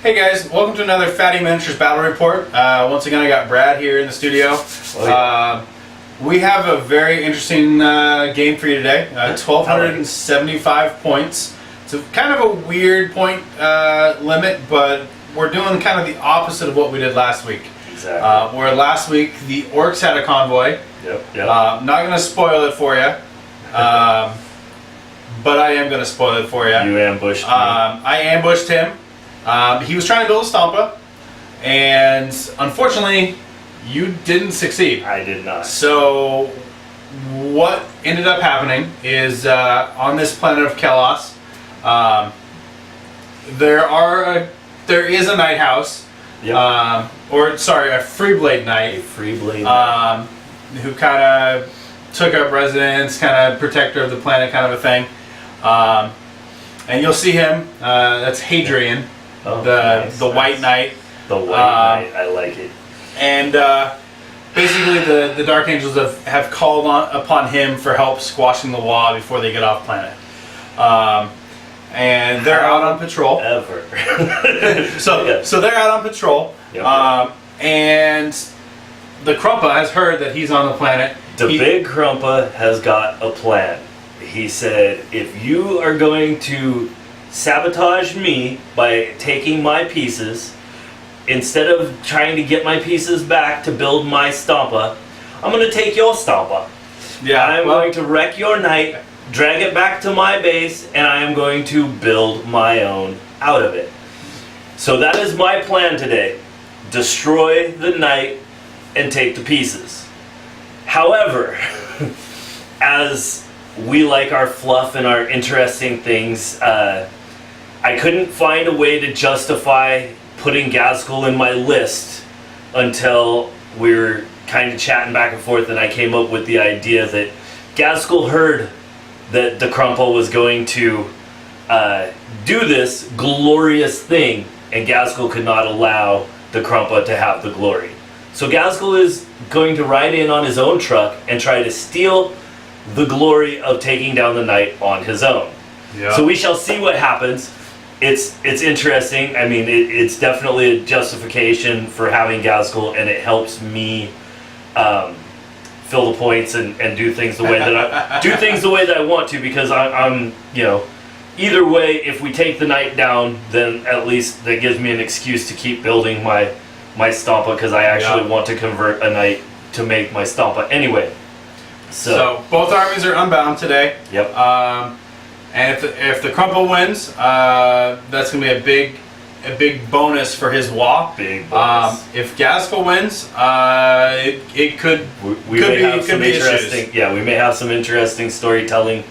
Hey guys, welcome to another Fatty Miniatures Battle Report. Once again, I got Brad here in the studio. We have a very interesting game for you today. 1,275 points. It's kind of a weird point limit, but we're doing kind of the opposite of what we did last week. Exactly. Where last week the Orks had a convoy. Yep. I'm not going to spoil it for you, but I am going to spoil it for you. You ambushed me. I ambushed him. He was trying to build a Stompa, and unfortunately, you didn't succeed. I did not. So, what ended up happening is on this planet of Kellos, there is a night house, Yep. or sorry, a Freeblade Knight, who kind of took up residence, kind of protector of the planet, kind of a thing. And you'll see him. That's Hadrian. The White Knight. The White Knight, I like it. And basically the Dark Angels have called upon him for help squashing the law before they get off planet. And they're out on patrol. So they're out on patrol. Yep. And the Krumpa has heard that he's on the planet. The big Krumpa has got a plan. He said, if you are going to sabotage me by taking my pieces, instead of trying to get my pieces back to build my Stompa, I'm going to take your Stompa. Yeah, I'm going to wreck your knight, drag it back to my base, and I am going to build my own out of it. So that is my plan today. Destroy the knight and take the pieces. However, as we like our fluff and our interesting things, I couldn't find a way to justify putting Ghazghkull in my list until we were kind of chatting back and forth, and I came up with the idea that Ghazghkull heard that the Krumpa was going to do this glorious thing, and Ghazghkull could not allow the Krumpa to have the glory. So Ghazghkull is going to ride in on his own truck and try to steal the glory of taking down the knight on his own. Yeah. So we shall see what happens. It's interesting. I mean, it's definitely a justification for having Ghazghkull, and it helps me fill the points and do things the way that I want to, because I'm either way, if we take the knight down, then at least that gives me an excuse to keep building my Stompa, because I actually want to convert a knight to make my Stompa anyway. So both armies are unbound today. Yep. And if the Krumpa wins, that's gonna be a big bonus for his law. Big bonus. If Ghazghkull wins, it could we may have some interesting storytelling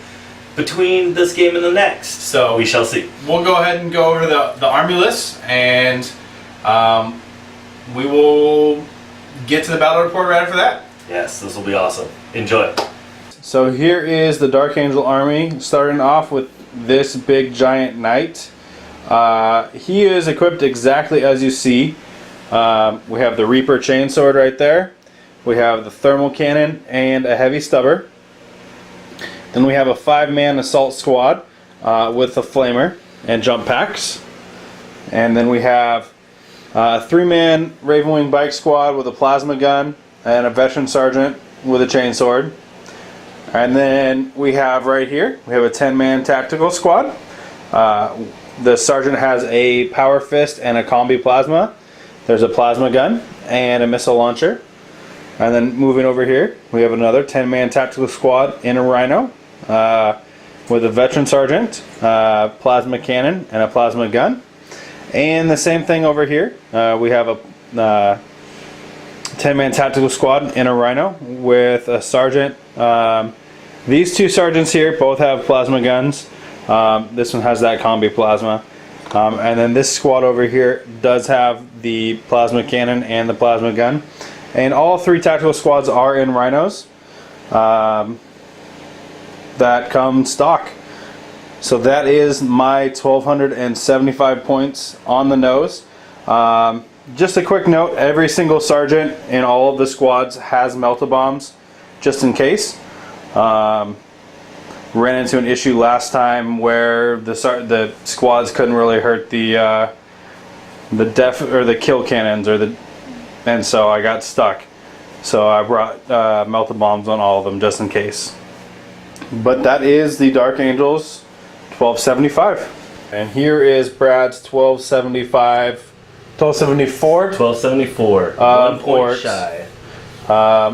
between this game and the next. So we shall see. We'll go ahead and go over the army list, and we will get to the battle report right after that. Yes, this will be awesome. Enjoy. So here is the Dark Angel army, starting off with this big giant knight. He is equipped exactly as you see. We have the Reaper chainsword right there. We have the thermal cannon and a heavy stubber. Then we have a 5-man assault squad with a flamer and jump packs. And then we have a 3-man Ravenwing bike squad with a plasma gun and a veteran sergeant with a chainsword. And then we have right here, we have a 10-man tactical squad. The sergeant has a power fist and a combi plasma. There's a plasma gun and a missile launcher. And then moving over here, we have another 10-man tactical squad in a rhino with a veteran sergeant, plasma cannon, and a plasma gun. And the same thing over here, we have a 10-man tactical squad in a rhino with a sergeant. These two sergeants here both have plasma guns. This one has that combi plasma. And then this squad over here does have the plasma cannon and the plasma gun. And all 3 tactical squads are in rhinos that come stock. So that is my 1,275 points on the nose. Just a quick note, every single sergeant in all of the squads has melt-a-bombs, just in case. Ran into an issue last time where the squads couldn't really hurt the the kill cannons and so I got stuck. So I brought melted bombs on all of them just in case. But that is the Dark Angels 1275. And here is Brad's 1274. 1274. 1 point Orks. shy.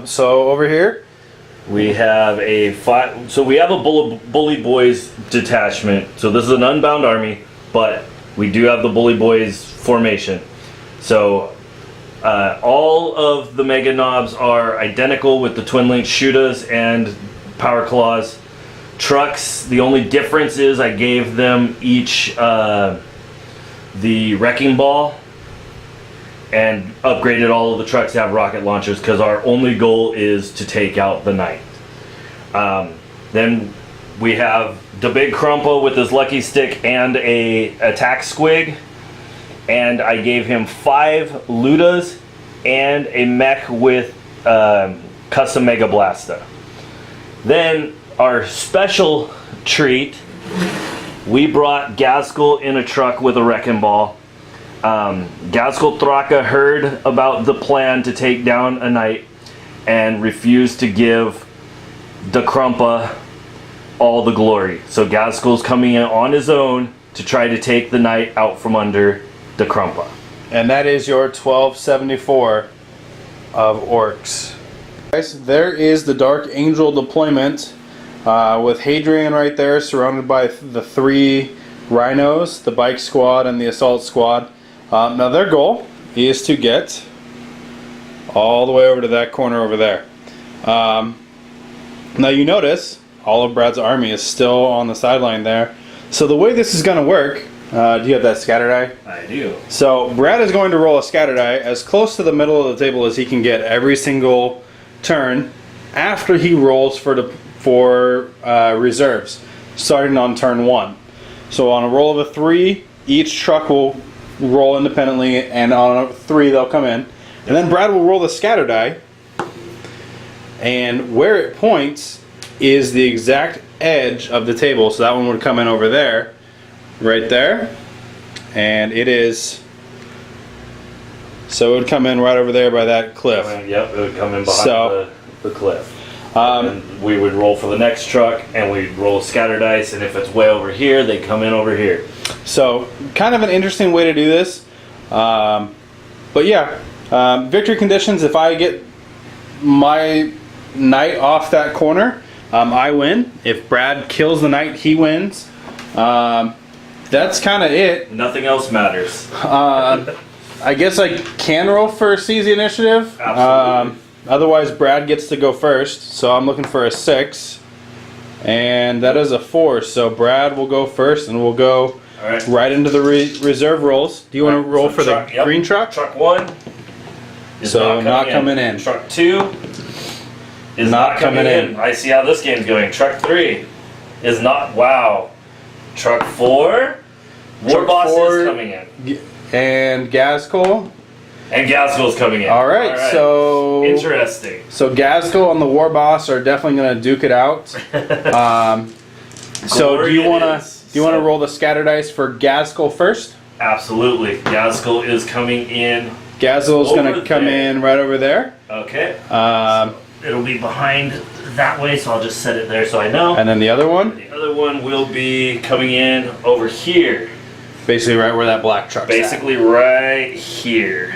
So over here we have a Bully Boys detachment. So this is an unbound army, but we do have the Bully Boys formation. So all of the Mega Knobs are identical with the Twin Link Shootas and Power Claws. Trucks, the only difference is I gave them each the Wrecking Ball and upgraded all of the trucks to have rocket launchers because our only goal is to take out the Knight. Then we have the big Krumpa with his lucky stick and a attack squig, and I gave him 5 Ludas and a mech with custom Mega Blasta. Then our special treat, we brought Ghazghkull in a truck with a Wrecking Ball. Ghazghkull Thraka heard about the plan to take down a Knight and refused to give the Krumpa all the glory. So Ghazghkull's coming in on his own to try to take the Knight out from under the Krumpa. And that is your 1274 of Orks. Guys, there is the Dark Angel deployment with Hadrian right there surrounded by the 3 Rhinos, the Bike Squad and the Assault Squad. Now their goal is to get all the way over to that corner over there. Now you notice all of Brad's army is still on the sideline there. So the way this is going to work, do you have that scatter die? I do. So Brad is going to roll a scatter die as close to the middle of the table as he can get every single turn after he rolls for reserves, starting on turn 1. So on a roll of a 3, each truck will roll independently, and on a 3 they'll come in. And then Brad will roll the scatter die, and where it points is the exact edge of the table. So that one would come in over there, right there, and it is. So it would come in right over there by that cliff. Yep, it would come in behind the cliff. And we would roll for the next truck, and we'd roll scatter dice, and if it's way over here, they come in over here. So kind of an interesting way to do this. But yeah, victory conditions, if I get my Knight off that corner, I win. If Brad kills the Knight, he wins. That's kind of it. Nothing else matters. I guess I can roll for seize the initiative. Absolutely. Otherwise, Brad gets to go first. So I'm looking for a 6. And that is a 4. So Brad will go first, and we'll go right into the reserve rolls. Do you want to roll for the green truck? Truck 1 is not coming in. Truck 2 is not coming in. I see how this game's going. Truck 3 is not. Wow. Truck 4, War Boss is coming in. And Ghazghkull. And Ghazghkull's coming in. All right, so interesting. So Ghazghkull and the War Boss are definitely going to duke it out. So do you want to roll the scatter dice for Ghazghkull first? Absolutely. Ghazghkull is coming in. Ghazghkull is going to come in right over there. Okay. So it'll be behind that way, so I'll just set it there so I know. And then the other one? The other one will be coming in over here. Basically right where that black truck's Basically right here.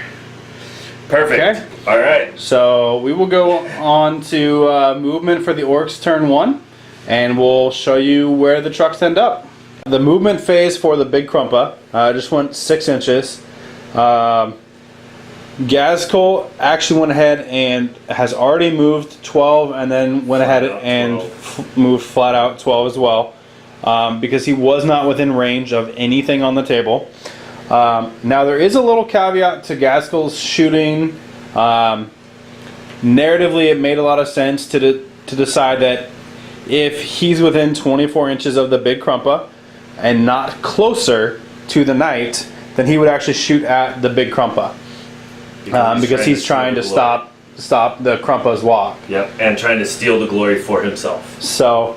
Perfect. Okay. All right. So we will go on to movement for the Orks turn 1, and we'll show you where the trucks end up. The movement phase for the big Krumpa just went 6 inches. Ghazghkull actually went ahead and has already moved 12, and then went ahead and moved flat out 12 as well, because he was not within range of anything on the table. Now there is a little caveat to Ghazghkull's shooting. Narratively, it made a lot of sense to decide that if he's within 24 inches of the big Krumpa and not closer to the Knight, then he would actually shoot at the big Krumpa. Because he's trying to stop the Krumpa's walk. Yep, and trying to steal the glory for himself. So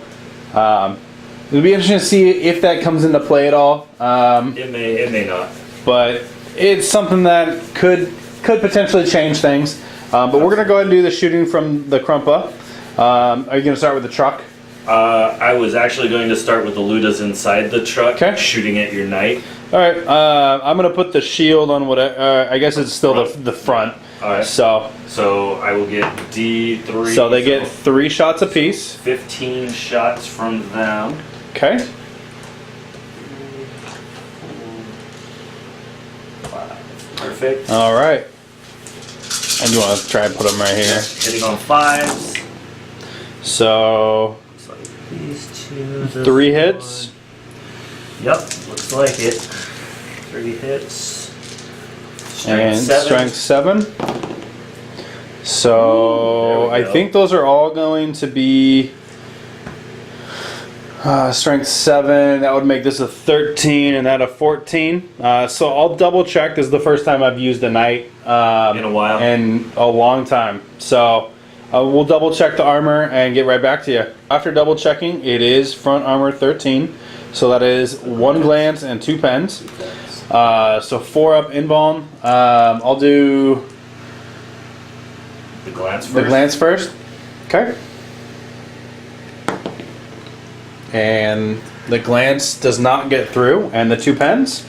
it'll be interesting to see if that comes into play at all. It may not. But it's something that could potentially change things. But we're gonna go ahead and do the shooting from the Krumpa. Are you gonna start with the truck? I was actually going to start with the Ludas inside the truck, shooting at your knight. All right. I'm gonna put the shield on what I guess it's still the front. All right. So I will get D3. So they get 3 shots apiece. 15 shots from them. Okay. 5. Perfect. All right. And you want to try and put them right here. Hitting on 5s. So These 2. 3 hits. Yep, looks like it. 3 hits. Strength 7. So I think those are all going to be strength 7. That would make this a 13 and that a 14. So I'll double check. This is the first time I've used a knight in a while. In a long time. So we'll double check the armor and get right back to you. After double checking, it is front armor 13. So that is 1 glance and 2 pens. So 4 up in balm. I'll do the glance first. The glance first. Okay. And the glance does not get through, and the 2 pens.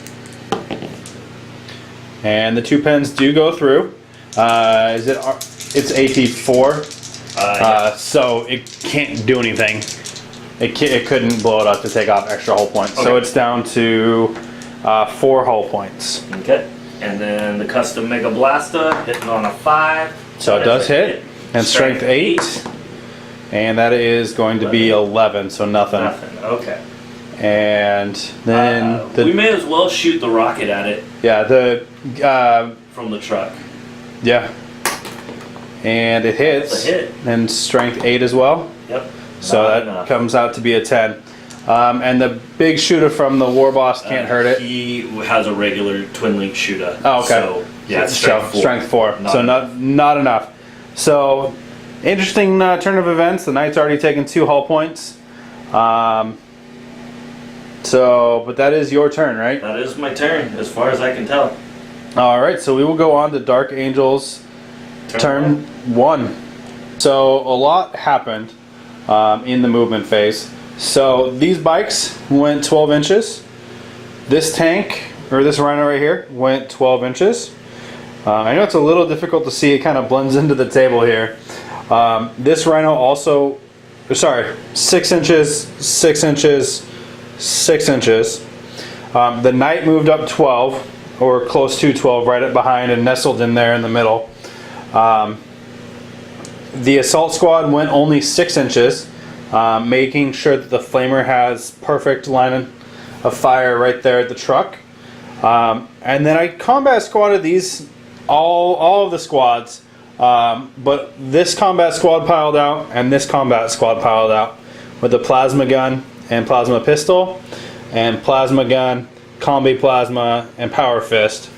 And the 2 pens do go through. It's AP4. Yeah. So it can't do anything. It couldn't blow it up to take off extra hull points. Okay. So it's down to 4 hull points. Okay. And then the custom Mega Blaster hitting on a 5. So it does hit. And strength 8. And that is going to be 11, so nothing. Nothing, okay. And then we may as well shoot the rocket at it. Yeah, from the truck. Yeah. And it hits. That's a hit. And strength 8 as well. Yep. So that comes out to be a 10. And the big shooter from the War Boss can't hurt it. He has a regular twin link shooter. Oh, okay. So yeah, it's strength 4. So not enough. So interesting turn of events. The knight's already taken 2 hull points. But that is your turn, right? That is my turn, as far as I can tell. All right, so we will go on to Dark Angel's turn 1. So a lot happened in the movement phase. So these bikes went 12 inches. This tank, or this rhino right here, went 12 inches. I know it's a little difficult to see. It kind of blends into the table here. This rhino also, 6 inches, 6 inches, 6 inches. The knight moved up 12, or close to 12, right up behind and nestled in there in the middle. The assault squad went only 6 inches, making sure that the flamer has perfect line of fire right there at the truck. And then I combat squatted these, all of the squads, but this combat squad piled out and this combat squad piled out with the plasma gun and plasma pistol and plasma gun, combi plasma, and power fist.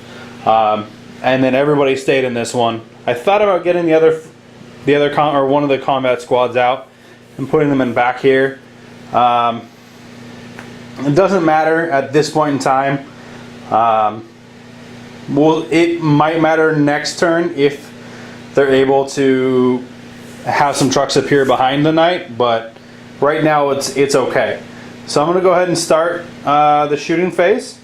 And then everybody stayed in this one. I thought about getting one of the combat squads out and putting them in back here. It doesn't matter at this point in time. It might matter next turn if they're able to have some trucks appear behind the knight, but right now it's okay. So I'm going to go ahead and start the shooting phase,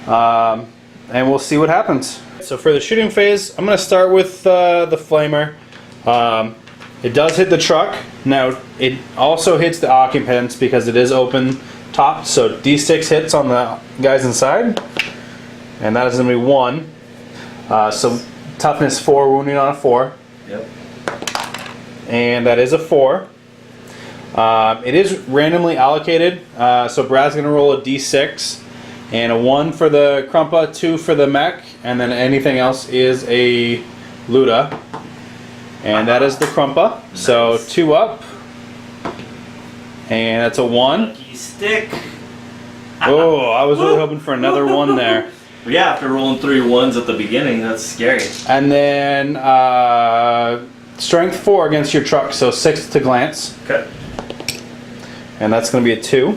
and we'll see what happens. So for the shooting phase, I'm going to start with the flamer. It does hit the truck. Now it also hits the occupants because it is open top, so D6 hits on the guys inside, and that is going to be 1. So toughness 4, wounding on a 4. Yep. And that is a 4. It is randomly allocated, so Brad's going to roll a D6, and a 1 for the Krumpa, 2 for the mech, and then anything else is a Luda. And that is the Krumpa. Nice. So 2 up, and that's a 1. Lucky stick. Oh, I was really hoping for another 1 there. Yeah, after rolling 3 1s at the beginning, that's scary. And then strength 4 against your truck, so 6 to glance. Okay. And that's going to be a 2.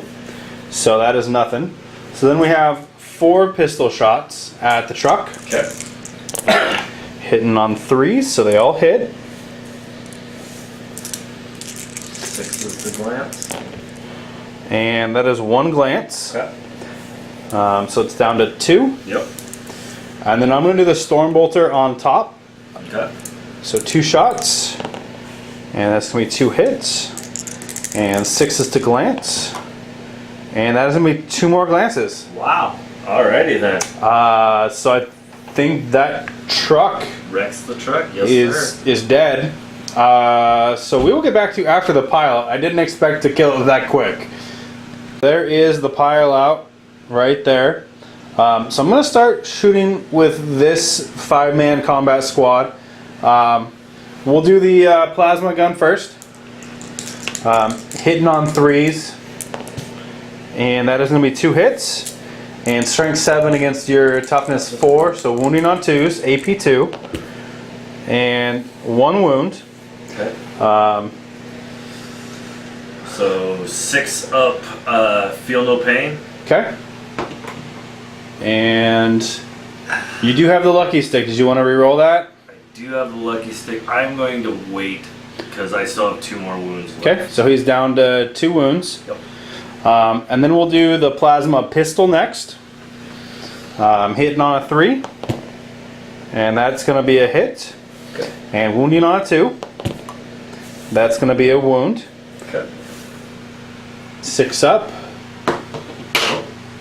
So that is nothing. So then we have 4 pistol shots at the truck. Okay. Hitting on 3s, so they all hit. 6 is the glance. And that is 1 glance. Okay. So it's down to 2. Yep. And then I'm going to do the storm bolter on top. Okay. So 2 shots. And that's going to be 2 hits. And 6 is to glance. And that is going to be 2 more glances. Wow. Alrighty then. So I think that truck Wrecks the truck. Yes, is dead. So we will get back to you after the pile. I didn't expect to kill it that quick. There is the pile out right there. So I'm going to start shooting with this 5-man combat squad. We'll do the plasma gun first. Hitting on 3s. And that is going to be 2 hits. And strength 7 against your toughness 4. So wounding on 2s, AP 2. And 1 wound. Okay. So 6 up, feel no pain. Okay. And you do have the lucky stick. Did you want to re-roll that? I do have the lucky stick. I'm going to wait because I still have 2 more wounds left. Okay, so he's down to 2 wounds. Yep. And then we'll do the plasma pistol next. Hitting on a 3. And that's going to be a hit. Okay. And wounding on a 2. That's going to be a wound. Okay. 6 up.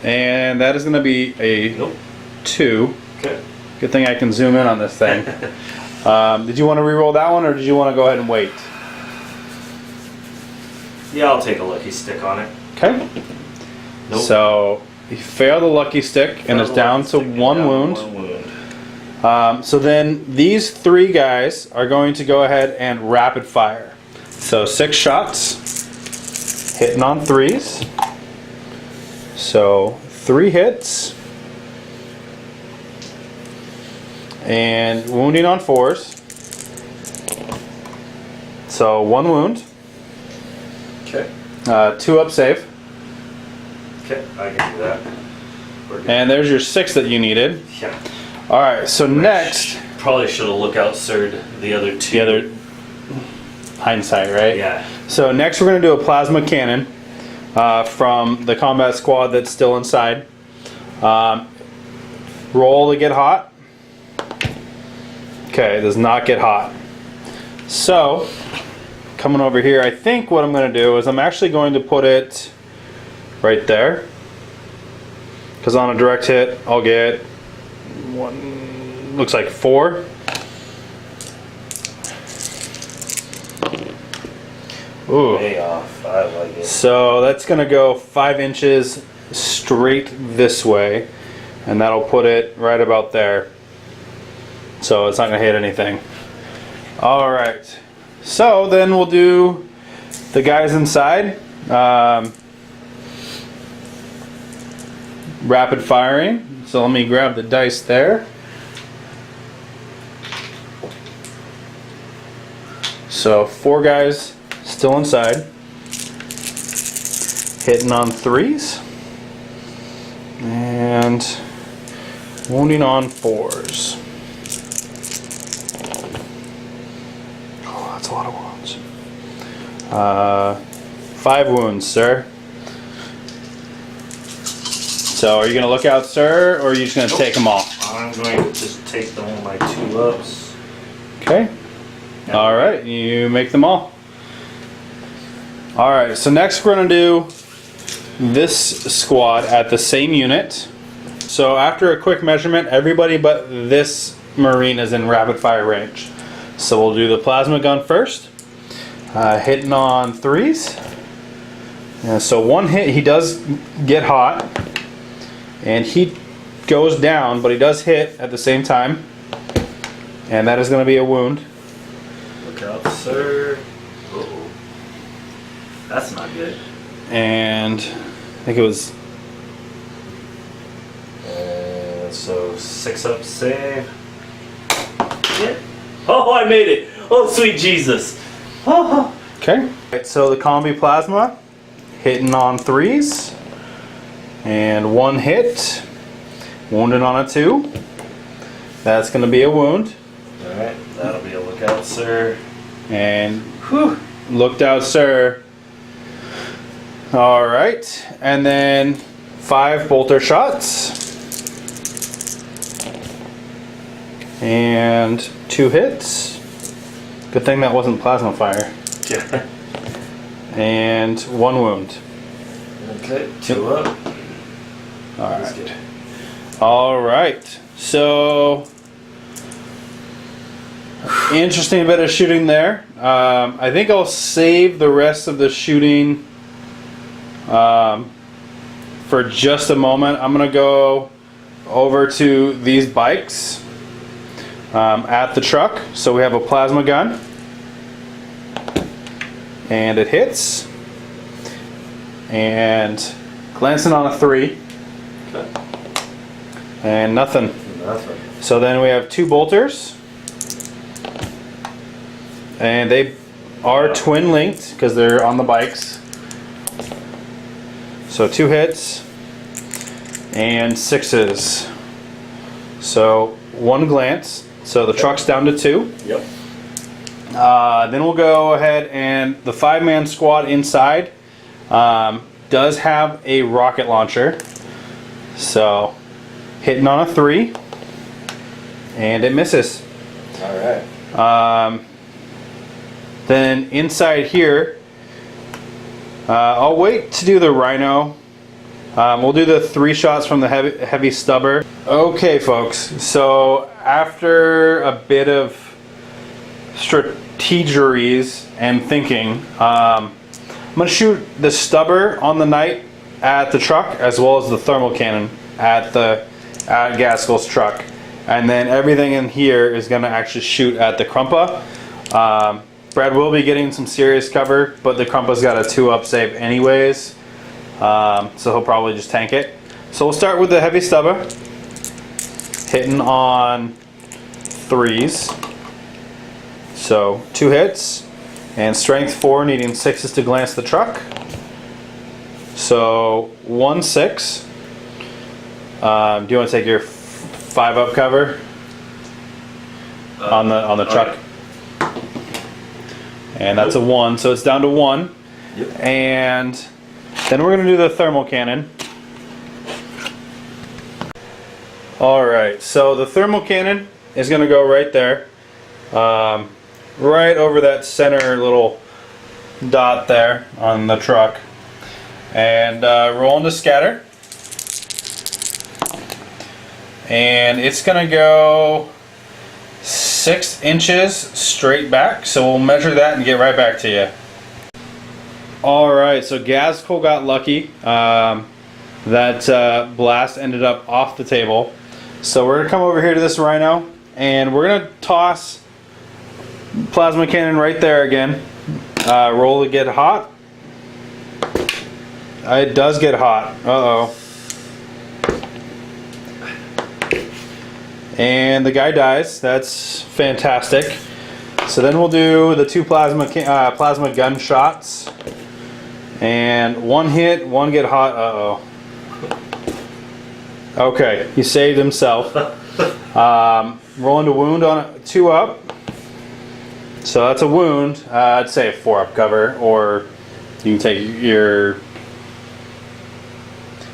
And that is going to be a Nope. 2. Okay. Good thing I can zoom in on this thing. Did you want to re-roll that one, or did you want to go ahead and wait? Yeah, I'll take a lucky stick on it. Okay. Nope. So he failed the lucky stick and is down to 1 wound. So then these 3 guys are going to go ahead and rapid fire. So 6 shots, hitting on 3s. So 3 hits. And wounding on 4s. So 1 wound. Okay. 2 up save. Okay, I can do that. We're good. And there's your 6 that you needed. Yeah. Alright, so next, Probably should have look out sirred the other 2. the other hindsight, right? Yeah. So next we're going to do a plasma cannon from the combat squad that's still inside. Roll to get hot. Okay, it does not get hot. So, coming over here, I think what I'm going to do is I'm actually going to put it right there. Because on a direct hit, I'll get 1, looks like 4. Ooh. Way off. I like it. So that's going to go 5 inches straight this way, and that'll put it right about there. So it's not going to hit anything. Alright, so then we'll do the guys inside. Rapid firing. So let me grab the dice there. So 4 guys still inside. Hitting on 3s. And wounding on 4s. Oh, that's a lot of wounds. 5 wounds, sir. So are you going to look out, sir, or are you just going to take them all? I'm going to just take them on my 2 ups. Okay. Yeah. Alright, you make them all. Alright, so next we're going to do this squad at the same unit. So after a quick measurement, everybody but this Marine is in rapid fire range. So we'll do the plasma gun first. Hitting on 3s. And so 1 hit, he does get hot. And he goes down, but he does hit at the same time. And that is going to be a wound. Look out, sir. Uh-oh. That's not good. And I think it was... So 6 up save. Yeah. Oh, I made it. Oh, sweet Jesus. Oh. Okay. Right, so the combi plasma hitting on 3s. And 1 hit. Wounded on a 2. That's going to be a wound. Alright, that'll be a lookout, sir. And whew, looked out, sir. Alright, and then 5 bolter shots. And 2 hits. Good thing that wasn't plasma fire. Yeah. And 1 wound. Okay, 2 up. Alright. Alright, so interesting bit of shooting there. I think I'll save the rest of the shooting for just a moment. I'm gonna go over to these bikes at the truck. So we have a plasma gun, and it hits, and glancing on a 3, Okay. and nothing. Nothing. So then we have 2 bolters, and they are twin linked because they're on the bikes. So 2 hits and 6s. So 1 glance. So the truck's down to 2. Yep. Then we'll go ahead, and the 5-man squad inside does have a rocket launcher. So hitting on a 3, and it misses. Alright. Then inside here, I'll wait to do the rhino. We'll do the 3 shots from the heavy stubber. Okay, folks. So after a bit of strategeries and thinking, I'm gonna shoot the stubber on the knight at the truck, as well as the thermal cannon at Ghazghkull's truck, and then everything in here is gonna actually shoot at the Krumpa. Brad will be getting some serious cover, but the Krumpa's got a 2-up save anyways, so he'll probably just tank it. So we'll start with the heavy stubber, hitting on 3s. So 2 hits, and strength 4, needing 6s to glance the truck. So 1 6. Do you want to take your 5-up cover on the truck? Okay. And that's a 1, so it's down to 1. Yep. And then we're going to do the thermal cannon. Alright, so the thermal cannon is going to go right there. Right over that center little dot there on the truck. And roll into scatter. And it's going to go 6 inches straight back, so we'll measure that and get right back to you. Alright, so Ghazghkull got lucky. That blast ended up off the table. So we're going to come over here to this rhino, and we're going to toss plasma cannon right there again. Roll to get hot. It does get hot. Uh-oh. And the guy dies. That's fantastic. So then we'll do the 2 plasma gun shots. And 1 hit, 1 get hot. Uh-oh. Okay, he saved himself. Rolling to wound on a 2 up. So that's a wound. I'd say a 4-up cover, or you can take your... Do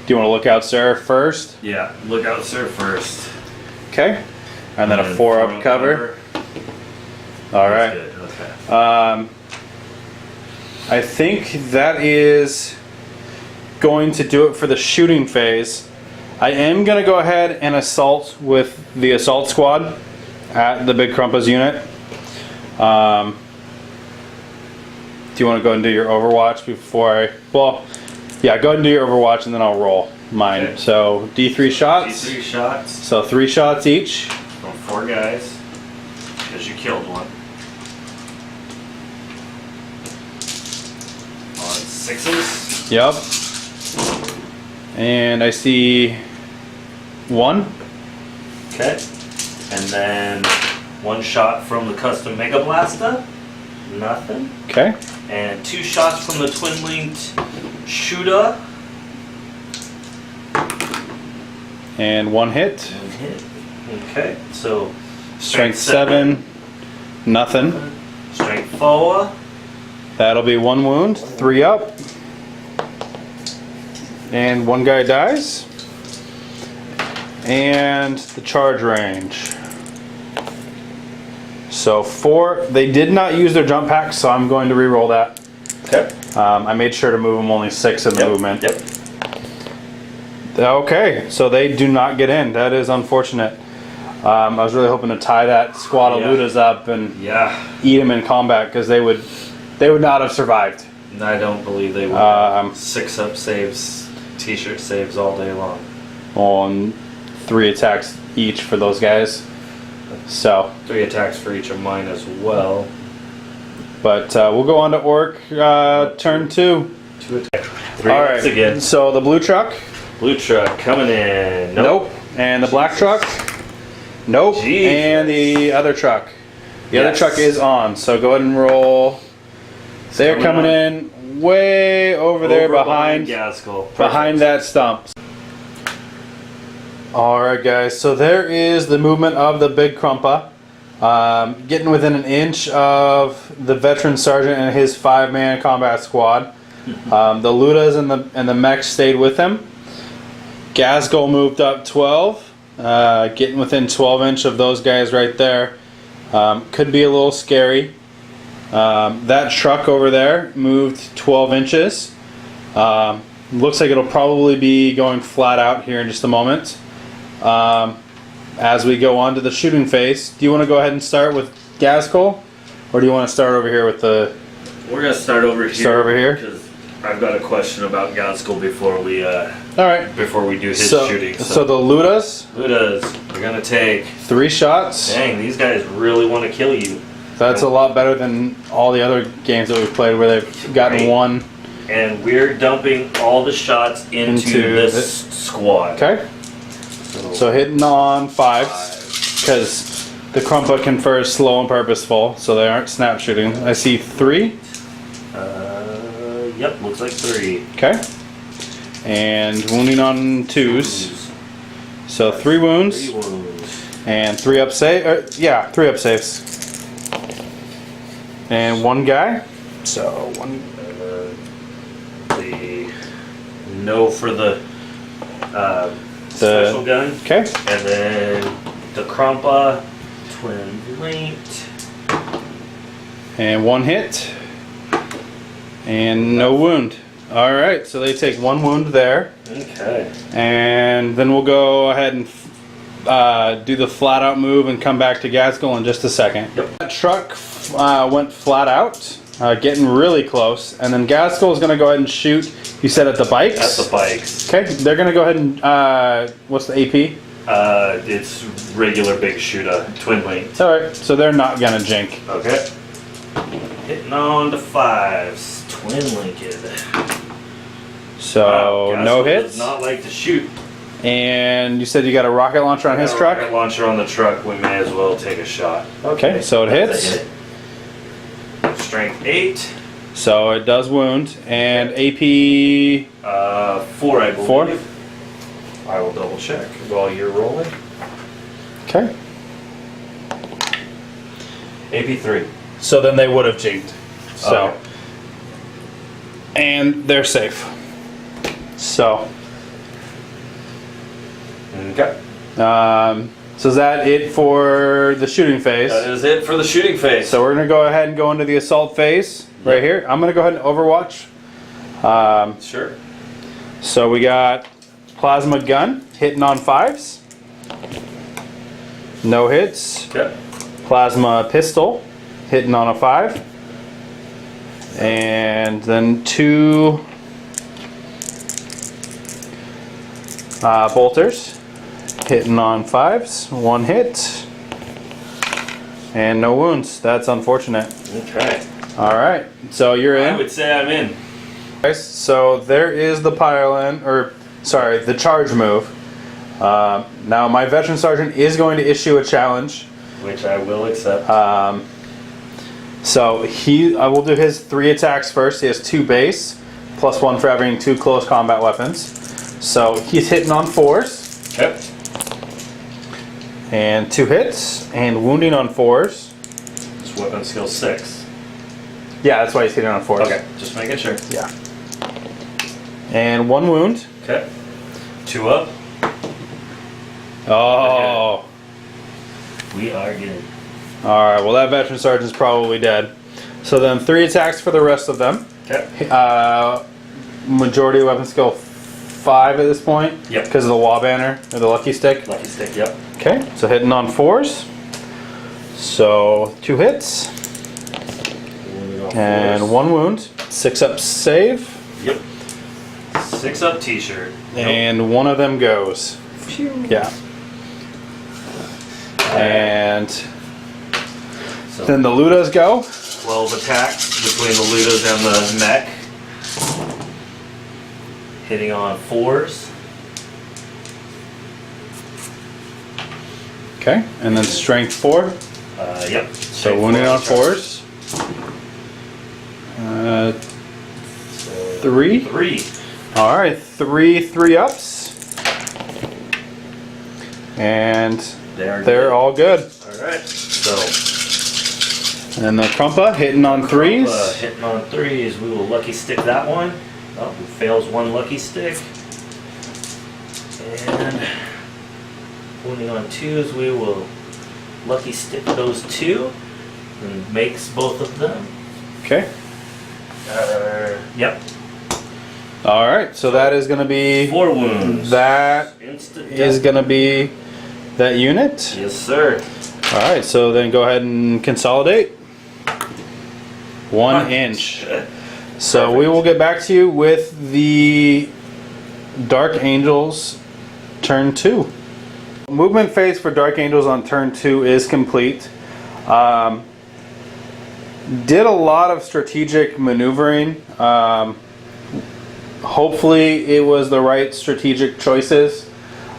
you want to look out, sir, first? Yeah, look out, sir, first. Okay, and then a 4-up cover. All right. Good. Okay. I think that is going to do it for the shooting phase. I am going to go ahead and assault with the assault squad at the Big Krumpa's unit. Do you want to go and do your Overwatch before I... Well, yeah, go ahead and do your Overwatch and then I'll roll mine. Okay. So D3 shots. D3 shots. So 3 shots each. From 4 guys. Because you killed one. On 6s. Yep. And I see 1. Okay. And then 1 shot from the custom Mega Blaster. Nothing. Okay. And 2 shots from the twin linked shooter. And 1 hit. 1 hit. Okay, so Strength 7. Nothing. Strength 4. That'll be 1 wound. 3 up. And 1 guy dies. And the charge range. So 4. They did not use their jump pack, so I'm going to re-roll that. Okay. I made sure to move them only 6 in the movement. Yep. Okay, so they do not get in. That is unfortunate. I was really hoping to tie that squad of Ludas up and eat them in combat because they would not have survived. I don't believe they would. 6 up saves, t-shirt saves all day long. On 3 attacks each for those guys. So 3 attacks for each of mine as well. But we'll go on to Orc turn 2. 2 attacks. 3 all hits right. again. So the blue truck. Blue truck coming in. Nope. And the black truck. Nope. Jesus. And the other truck. The other truck is on. So go ahead and roll. They're coming in way over there behind Ghazghkull. Behind that stump. Alright guys, so there is the movement of the big Krumpa. Getting within an inch of the veteran sergeant and his 5-man combat squad. The Ludas and the mech stayed with him. Ghazghkull moved up 12. Getting within 12 inch of those guys right there. Could be a little scary. That truck over there moved 12 inches. Looks like it'll probably be going flat out here in just a moment. As we go on to the shooting phase, do you want to go ahead and start with Ghazghkull, or do you want to start over here with the? We're gonna start over here. Start over here. Because I've got a question about Ghazghkull before we. All right. Before we do his shooting. So the Ludas. Ludas, we're gonna take 3 shots. Dang, these guys really want to kill you. That's a lot better than all the other games that we've played where they've gotten 1. And we're dumping all the shots into this squad. Okay. So hitting on 5s because the Krumpa confers slow and purposeful, so they aren't snap shooting. I see 3. Yep, looks like 3. Okay. And wounding on 2s. So 3 wounds. 3 wounds. And 3 up save. Yeah, 3 up saves. And 1 guy. So 1. The no for the special gun. Okay. And then the Krumpa twin linked. And 1 hit. And no wound. Alright, so they take 1 wound there. Okay. And then we'll go ahead and do the flat out move and come back to Ghazghkull in just a second. Yep. That truck went flat out, getting really close. And then Ghazghkull is going to go ahead and shoot, you said at the bikes? At the bikes. Okay, they're going to go ahead and, what's the AP? It's regular big shooter, twin linked. Alright, so they're not going to jink. Okay. Hitting on to 5s. Twin linked. So no hits. Does not like to shoot. And you said you got a rocket launcher on his truck? Rocket launcher on the truck. We may as well take a shot. Okay, so it hits. Strength 8. So it does wound. And AP 4, I believe. 4? I will double check while you're rolling. Okay. AP 3. So then they would have jinked. So. Okay. And they're safe. So. Okay. So is that it for the shooting phase? That is it for the shooting phase. So we're going to go ahead and go into the assault phase right here. I'm going to go ahead and overwatch. Sure. So we got plasma gun hitting on 5s. No hits. Okay. Plasma pistol hitting on a 5. And then 2 bolters hitting on 5s. 1 hit. And no wounds. That's unfortunate. Okay. Alright, so you're in. I would say I'm in. Okay, so there is the pile-in, or sorry, the charge move. Now my veteran sergeant is going to issue a challenge. Which I will accept. So I will do his 3 attacks first. He has 2 base, plus 1 for having 2 close combat weapons. So he's hitting on 4s. Okay. And 2 hits, and wounding on 4s. It's weapon skill 6. Yeah, that's why he's hitting on 4s. Okay, just making sure. Yeah. And 1 wound. Okay. 2 up. Oh. We are good. Alright, well that veteran sergeant's probably dead. So then 3 attacks for the rest of them. Okay. Majority of weapon skill 5 at this point. Yep. Because of the wall banner, or the lucky stick. Lucky stick, yep. Okay, so hitting on 4s. So 2 hits. And 1 wound. 6 up save. Yep. 6 up t-shirt. Yep. And 1 of them goes. Phew. Yeah. And So then the Ludas go. 12 attacks between the Ludas and the mech. Hitting on 4s. Okay, and then strength 4. Yep. So wounding on 4s. 3. 3. Alright, 3 ups. And they're all good. Alright, so. And the Krumpa hitting on 3s. Hitting on 3s. We will lucky stick that one. Oh, he fails 1 lucky stick. And wounding on 2s, we will lucky stick those 2. And makes both of them. Okay. Yep. Alright, so that is going to be... 4 wounds. That Instant is death. going to be that unit. Yes, sir. Alright, so then go ahead and consolidate. 1 inch. So Perfect. we will get back to you with the Dark Angels turn 2. Movement phase for Dark Angels on turn 2 is complete. Did a lot of strategic maneuvering. Hopefully it was the right strategic choices.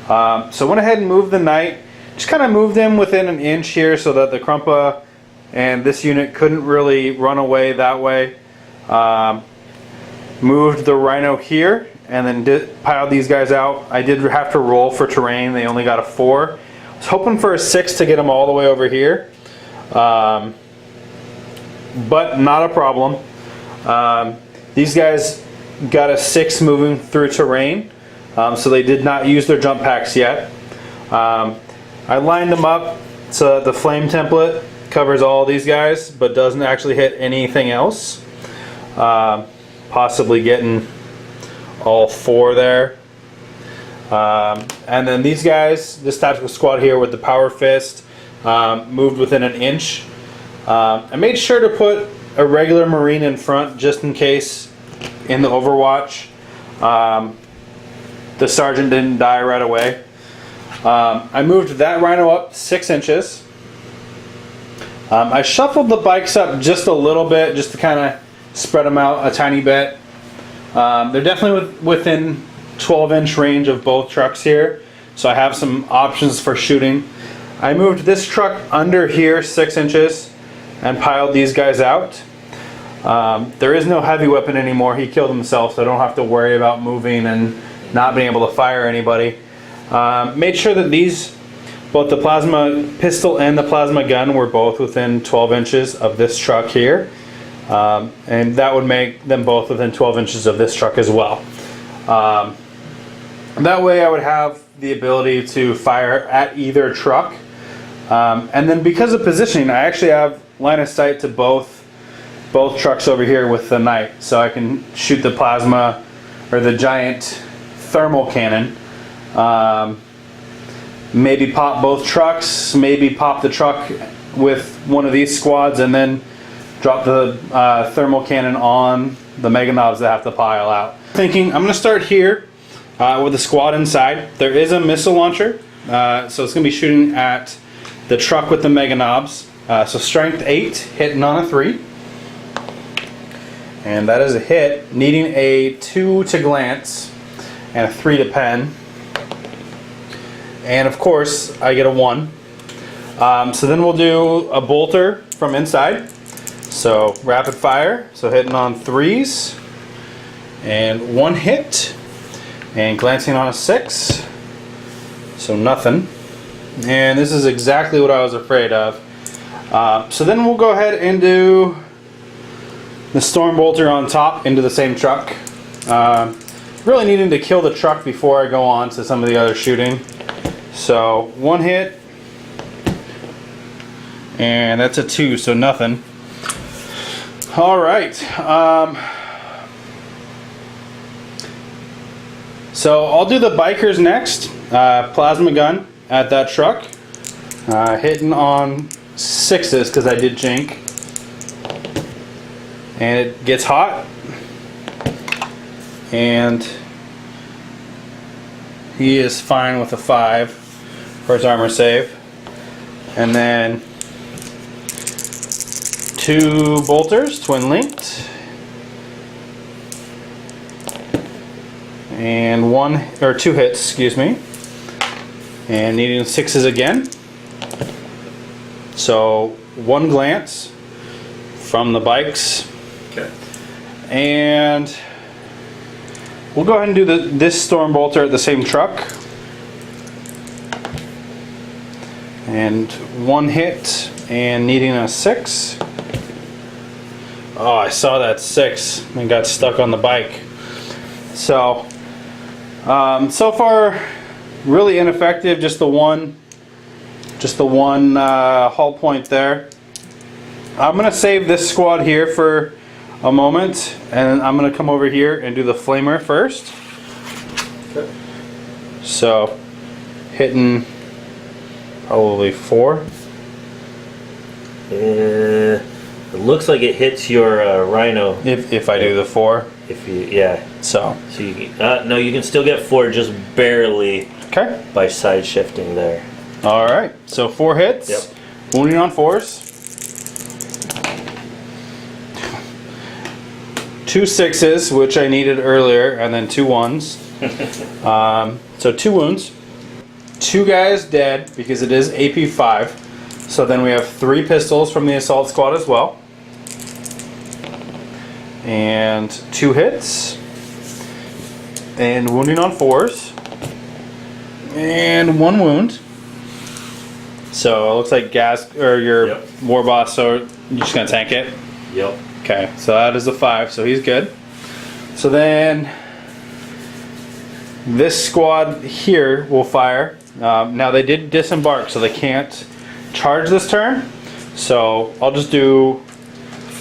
So went ahead and moved the knight. Just kind of moved him within an inch here so that the Krumpa and this unit couldn't really run away that way. Moved the Rhino here and then piled these guys out. I did have to roll for terrain. They only got a 4. I was hoping for a 6 to get them all the way over here. But not a problem. These guys got a 6 moving through terrain, so they did not use their jump packs yet. I lined them up so that the flame template covers all these guys but doesn't actually hit anything else. Possibly getting all 4 there. And then these guys, this tactical squad here with the power fist, moved within an inch. I made sure to put a regular Marine in front just in case in the Overwatch the sergeant didn't die right away. I moved that Rhino up 6 inches. I shuffled the bikes up just a little bit just to kind of spread them out a tiny bit. They're definitely within 12-inch range of both trucks here, so I have some options for shooting. I moved this truck under here 6 inches and piled these guys out. There is no heavy weapon anymore. He killed himself, so I don't have to worry about moving and not being able to fire anybody. Made sure that both the plasma pistol and the plasma gun were both within 12 inches of this truck here. And that would make them both within 12 inches of this truck as well. That way I would have the ability to fire at either truck. And then because of positioning, I actually have line of sight to both trucks over here with the knight, so I can shoot the plasma or the giant thermal cannon. Maybe pop both trucks, maybe pop the truck with one of these squads and then drop the thermal cannon on the mega knobs that have to pile out. Thinking I'm going to start here with the squad inside. There is a missile launcher, so it's going to be shooting at the truck with the mega knobs. So strength 8, hitting on a 3. And that is a hit, needing a 2 to glance and a 3 to pen. And of course, I get a 1. So then we'll do a bolter from inside. So rapid fire, so hitting on 3s. And 1 hit. And glancing on a 6. So nothing. And this is exactly what I was afraid of. So then we'll go ahead and do the storm bolter on top into the same truck. Really needing to kill the truck before I go on to some of the other shooting. So 1 hit. And that's a 2, so nothing. Alright. So I'll do the bikers next. Plasma gun at that truck. Hitting on 6s because I did jink. And it gets hot. And he is fine with a 5 for his armor save. And then 2 bolters, twin linked. And 2 hits, excuse me. And needing 6s again. So 1 glance from the bikes. Okay. And we'll go ahead and do this storm bolter at the same truck. And 1 hit and needing a 6. Oh, I saw that 6 and got stuck on the bike. So, so far, really ineffective. Just the one hull point there. I'm gonna save this squad here for a moment, and I'm gonna come over here and do the flamer first. Okay. So, hitting probably 4. It looks like it hits your rhino. If I do the 4. If you, yeah. So you no, you can still get 4 just barely. Okay. By side shifting there. All right. So 4 hits. Yep. Wounding on 4s. 2 6s, which I needed earlier, and then 2 1s. So 2 wounds. 2 guys dead because it is AP 5. So then we have 3 pistols from the assault squad as well. And 2 hits. And wounding on 4s. And 1 wound. So it looks like your war boss, so you're just gonna tank it? Yep. Okay, so that is a 5, so he's good. So then this squad here will fire. Now they did disembark, so they can't charge this turn. So I'll just do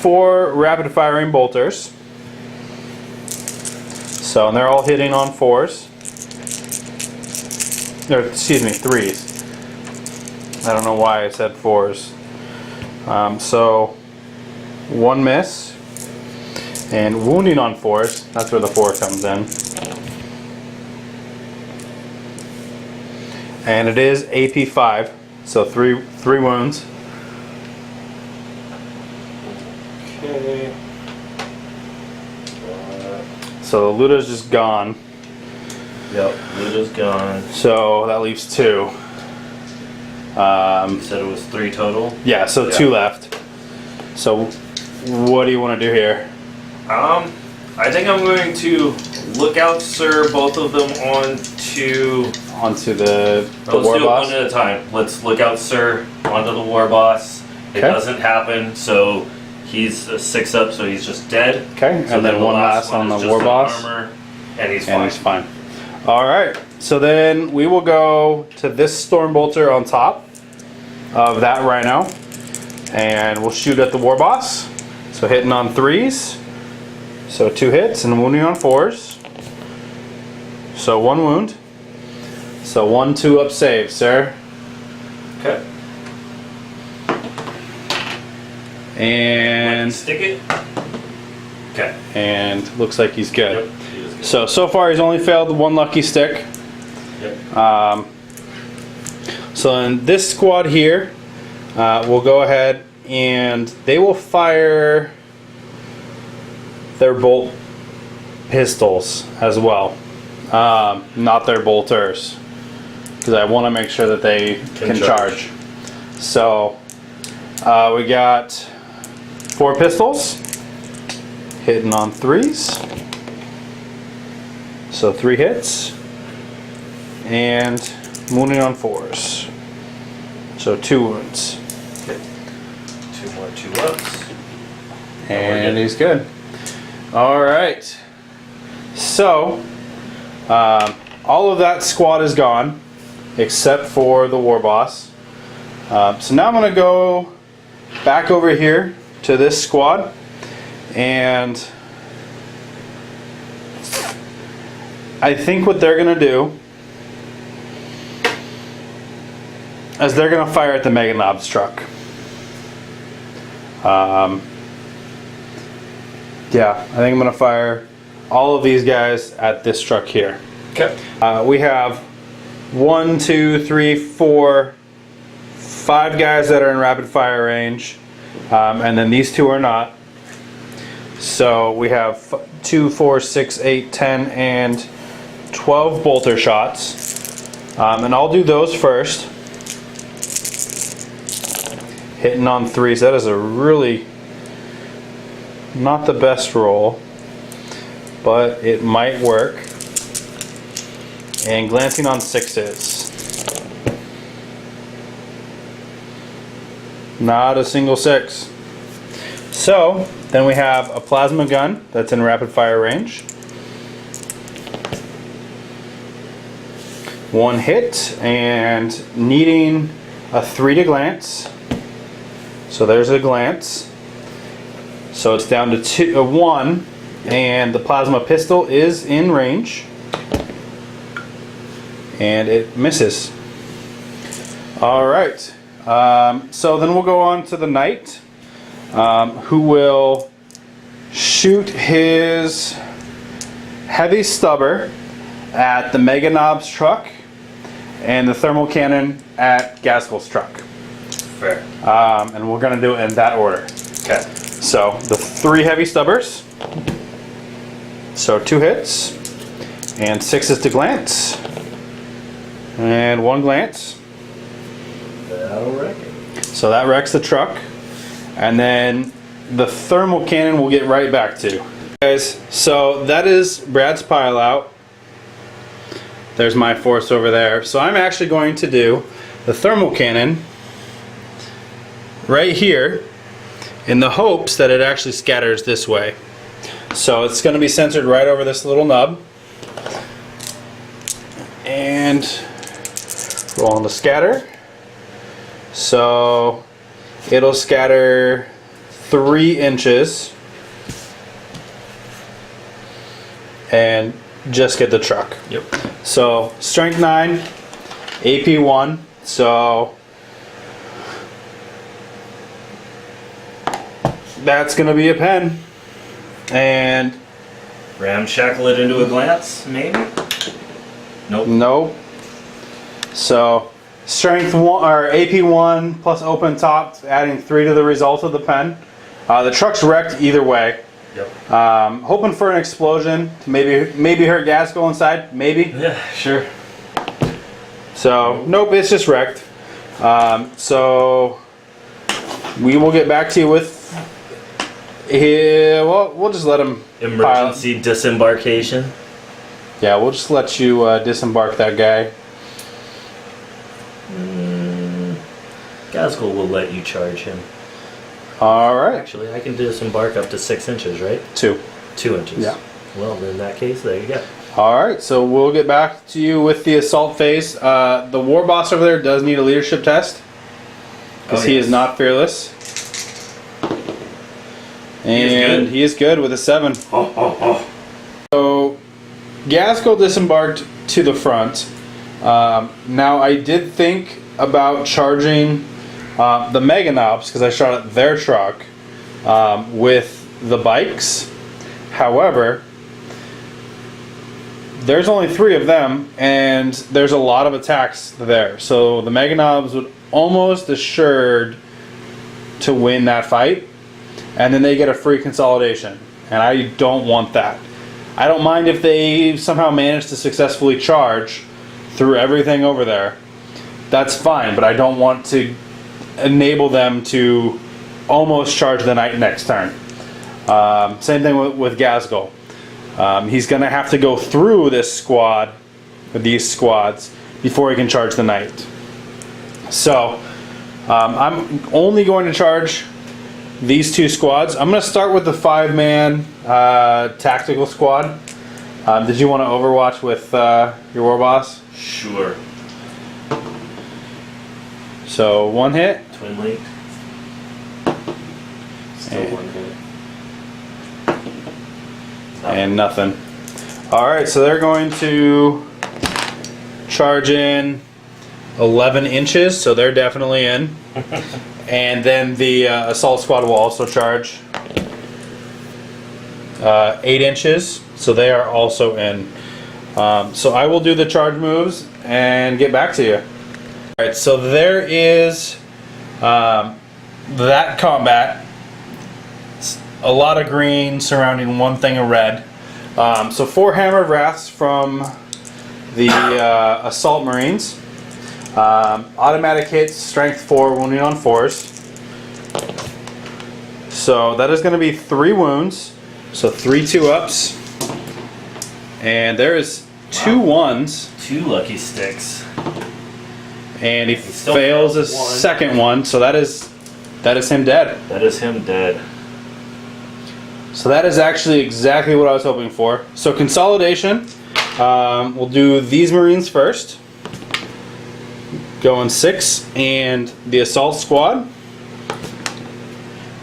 4 rapid firing bolters. So, and they're all hitting on 4s. Or, excuse me, 3s. I don't know why I said 4s. So 1 miss. And wounding on 4s. That's where the 4 comes in. And it is AP 5. So 3 wounds. Okay. So Luda's just gone. Yep, Luda's gone. So that leaves 2. You said it was 3 total? Yeah, so 2 left. So what do you want to do here? I think I'm going to look out, sir, both of them onto the let's war do boss? it one at a time. Let's look out, sir, onto the war boss. It Okay. doesn't happen, so he's a 6 up, so he's just dead. Okay, So and then the one last one on the is just war an boss. armor, and he's And fine. he's fine. Alright, so then we will go to this storm bolter on top of that rhino. And we'll shoot at the war boss. So hitting on 3s. So 2 hits and wounding on 4s. So 1 wound. So 1 2 up save, sir. Okay. And Stick it. Okay. and looks like he's good. Yep. he is good. So far he's only failed 1 lucky stick. Yep. So in this squad here, we'll go ahead and they will fire their bolt pistols as well, not their bolters, because I want to make sure that they can charge. So we got 4 pistols hitting on 3s, so 3 hits, and Wounding on 4s. So 2 wounds. Okay. 2 more 2-ups. And he's good. Alright. So, all of that squad is gone, except for the war boss. So now I'm going to go back over here to this squad, and I think what they're going to do is they're going to fire at the Mega Knobs truck. Yeah, I think I'm going to fire all of these guys at this truck here. Okay. We have 1, 2, 3, 4, 5 guys that are in rapid fire range, and then these 2 are not. So we have 2, 4, 6, 8, 10, and 12 bolter shots. And I'll do those first. Hitting on 3s, that is a really not the best roll, but it might work. And glancing on 6s. Not a single 6. So, then we have a plasma gun that's in rapid fire range. 1 hit, and needing a 3 to glance. So there's a glance. So it's down to 1, and the plasma pistol is in range. And it misses. Alright. So then we'll go on to the knight, who will shoot his heavy stubber at the Mega Knobs truck and the thermal cannon at Ghazghkull's truck. Fair. And we're going to do it in that order. Okay. So the 3 heavy stubbers. So 2 hits and 6s to glance. And 1 glance. That'll wreck it. So that wrecks the truck. And then the thermal cannon we'll get right back to. Guys, so that is Brad's pile out. There's my force over there. So I'm actually going to do the thermal cannon right here in the hopes that it actually scatters this way. So it's going to be centered right over this little nub. And roll on the scatter. So it'll scatter 3 inches and just get the truck. Yep. So strength 9, AP 1. So that's going to be a pen. And Ramshackle it into a glance, maybe? Nope. nope. So strength 1 or AP 1 plus open top, adding 3 to the result of the pen. The truck's wrecked either way. Yep. Hoping for an explosion to maybe hurt Ghazghkull inside. Maybe. Yeah, sure. So nope, it's just wrecked. So we will get back to you with. Well, we'll just let him. Emergency disembarkation. Yeah, we'll just let you disembark that guy. Ghazghkull will let you charge him. All right. Actually, I can disembark up to 6 inches, right? 2. 2 inches. Yeah. Well, in that case, there you go. All right. So we'll get back to you with the assault phase. The war boss over there does need a leadership test because he is not fearless. And he is good with a 7. So Ghazghkull disembarked to the front. Now I did think about charging the Mega Knobs because I shot at their truck with the bikes. However, there's only 3 of them and there's a lot of attacks there. So the Mega Knobs would almost assured to win that fight. And then they get a free consolidation. And I don't want that. I don't mind if they somehow manage to successfully charge through everything over there. That's fine, but I don't want to enable them to almost charge the knight next turn. Same thing with Ghazghkull. He's going to have to go through this squad, these squads, before he can charge the knight. So I'm only going to charge these 2 squads. I'm going to start with the 5-man tactical squad. Did you want to overwatch with your war boss? Sure. So 1 hit. Twin link. Still 1 hit. And nothing. Alright, so they're going to charge in 11 inches, so they're definitely in. And then the assault squad will also charge 8 inches, so they are also in. So I will do the charge moves and get back to you. Alright, so there is that combat. It's a lot of green surrounding one thing of red. So 4 Hammer of Wraths from the Assault Marines. Automatic hits, strength 4, wounding on 4s. So that is going to be 3 wounds. So 3 2-ups. And there is 2 1s. 2 lucky sticks. And he still fails his one. second one, so that is him dead. That is him dead. So that is actually exactly what I was hoping for. So consolidation, we'll do these Marines first. Going 6, and the assault squad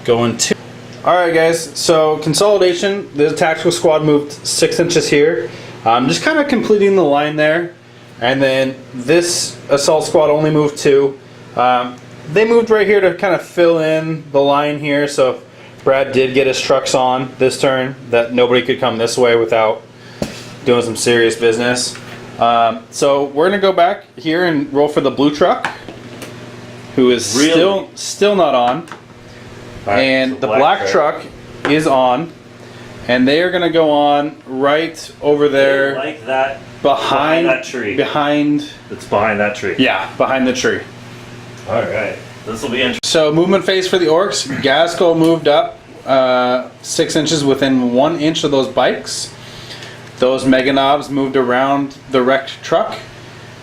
going 2. Alright guys, so consolidation, the tactical squad moved 6 inches here. Just kind of completing the line there. And then this assault squad only moved 2. They moved right here to kind of fill in the line here, so Brad did get his trucks on this turn, that nobody could come this way without doing some serious business. So we're going to go back here and roll for the blue truck, who is still not on. And the black truck is on, and they are going to go on right over there. Like that. Behind that tree. It's behind that tree. Yeah, behind the tree. Alright. This will be interesting. So movement phase for the Orks. Ghazghkull moved up 6 inches within 1 inch of those bikes. Those Mega Knobs moved around the wrecked truck.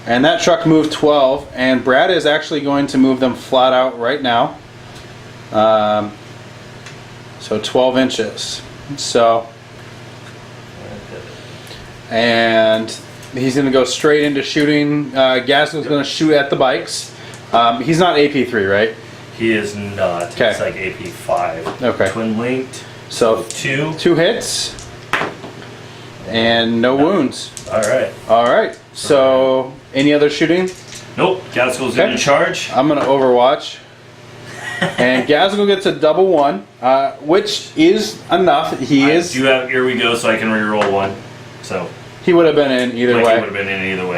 And that truck moved 12. And Brad is actually going to move them flat out right now. So 12 inches. So, and he's going to go straight into shooting. Ghazghkull's going to shoot at the bikes. He's not AP3, right? He is not. Okay. It's like AP5. Okay. Twin linked. So 2 hits and no wounds. Alright. Alright. So any other shooting? Nope. Ghazghkull's going to charge. I'm going to overwatch. And Ghazghkull gets a double 1, which is enough. I do have, here we go, so I can reroll 1. So he would have been in either way. He would have been in either way.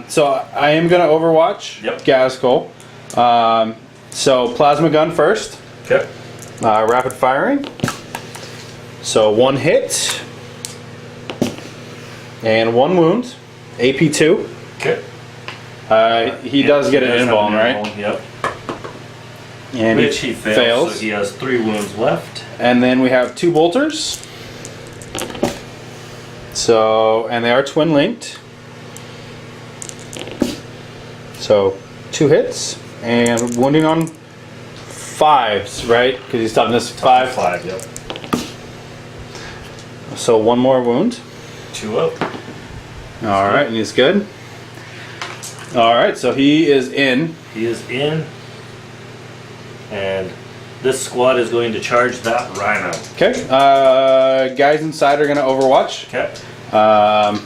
So I am going to overwatch Ghazghkull. So plasma gun first. Okay. Rapid firing. So 1 hit. And 1 wound. AP2. Okay. He does get an invuln, right? Yep. And which he fails. So he has 3 wounds left. And then we have 2 bolters. So, and they are twin linked. So 2 hits and wounding on 5s, right? Because he's toughness 5. 5, yep. So 1 more wound. 2 up. All right, and he's good. All right, so he is in. He is in. And this squad is going to charge that rhino. Okay. Guys inside are going to overwatch. Okay. I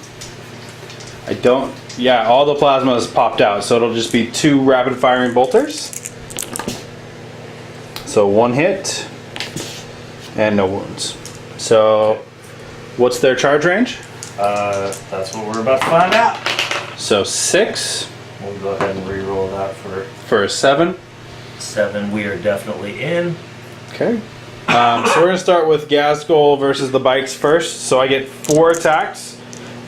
don't. Yeah, all the plasma has popped out, so it'll just be 2 rapid firing bolters. So 1 hit and no wounds. So what's their charge range? That's what we're about to find out. So 6. We'll go ahead and re-roll that for a 7. 7. We are definitely in. Okay. So we're going to start with Ghazghkull versus the bikes first. So I get 4 attacks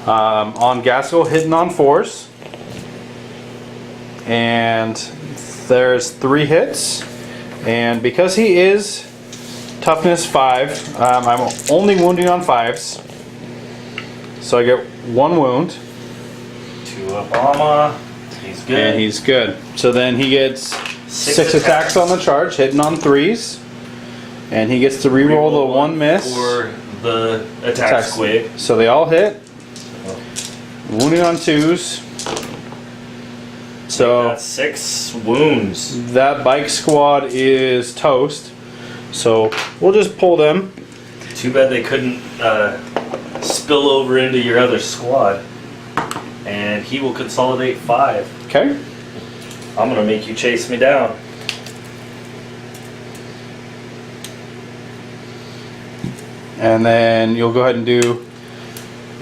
on Ghazghkull, hitting on 4s. And there's 3 hits. And because he is toughness 5, I'm only wounding on 5s. So I get 1 wound. 2 up armor. He's good. And he's good. So then he gets six attacks on the charge, hitting on 3s. And he gets to reroll the one miss. For the attack squig. So they all hit. Wounding on 2s. So that's 6 wounds. That bike squad is toast. So we'll just pull them. Too bad they couldn't spill over into your other squad. And he will consolidate 5. Okay. I'm gonna make you chase me down. And then you'll go ahead and do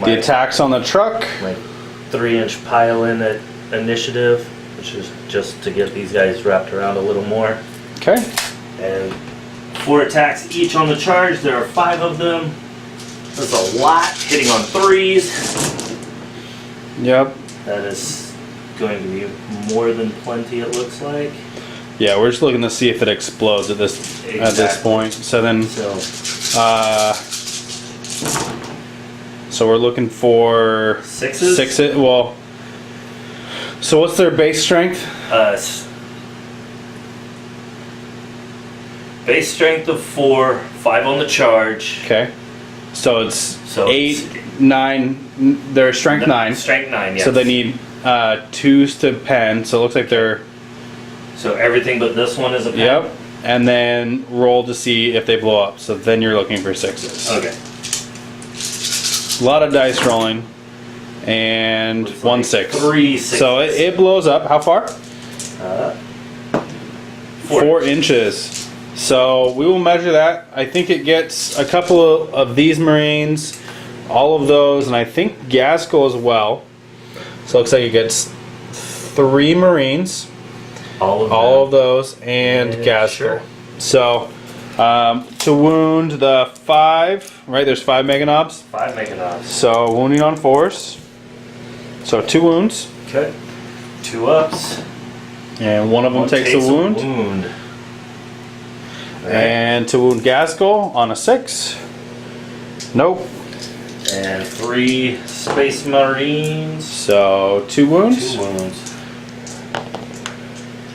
the attacks on the truck. My 3-inch pile-in at initiative, which is just to get these guys wrapped around a little more. Okay. And 4 attacks each on the charge. There are 5 of them. That's a lot. Hitting on 3s. Yep. That is going to be more than plenty, it looks like. Yeah, we're just looking to see if it explodes at this point. So then, so we're looking for 6s. 6. Well, so what's their base strength? Base strength of 4, 5 on the charge. Okay. So it's 8, 9. They're strength 9. Strength 9. Yes. So they need 2s to pen. So it looks like they're. So everything but this one is a pen? Yep. And then roll to see if they blow up. So then you're looking for 6s. Okay. A lot of dice rolling. And Looks 1 like 6. 3 6. So it blows up. How far? 4 inches. So we will measure that. I think it gets a couple of these Marines, all of those, and I think Ghazghkull as well. So it looks like it gets 3 Marines. All of those, and Ghazghkull. Sure. So, to wound the 5, right? There's 5 Meganobs. 5 Meganobs. So, wounding on 4s. So, 2 wounds. Okay. 2 ups. And one of them takes a wound. Right. And to wound Ghazghkull on a 6. Nope. And 3 Space Marines. So, 2 wounds. 2 wounds.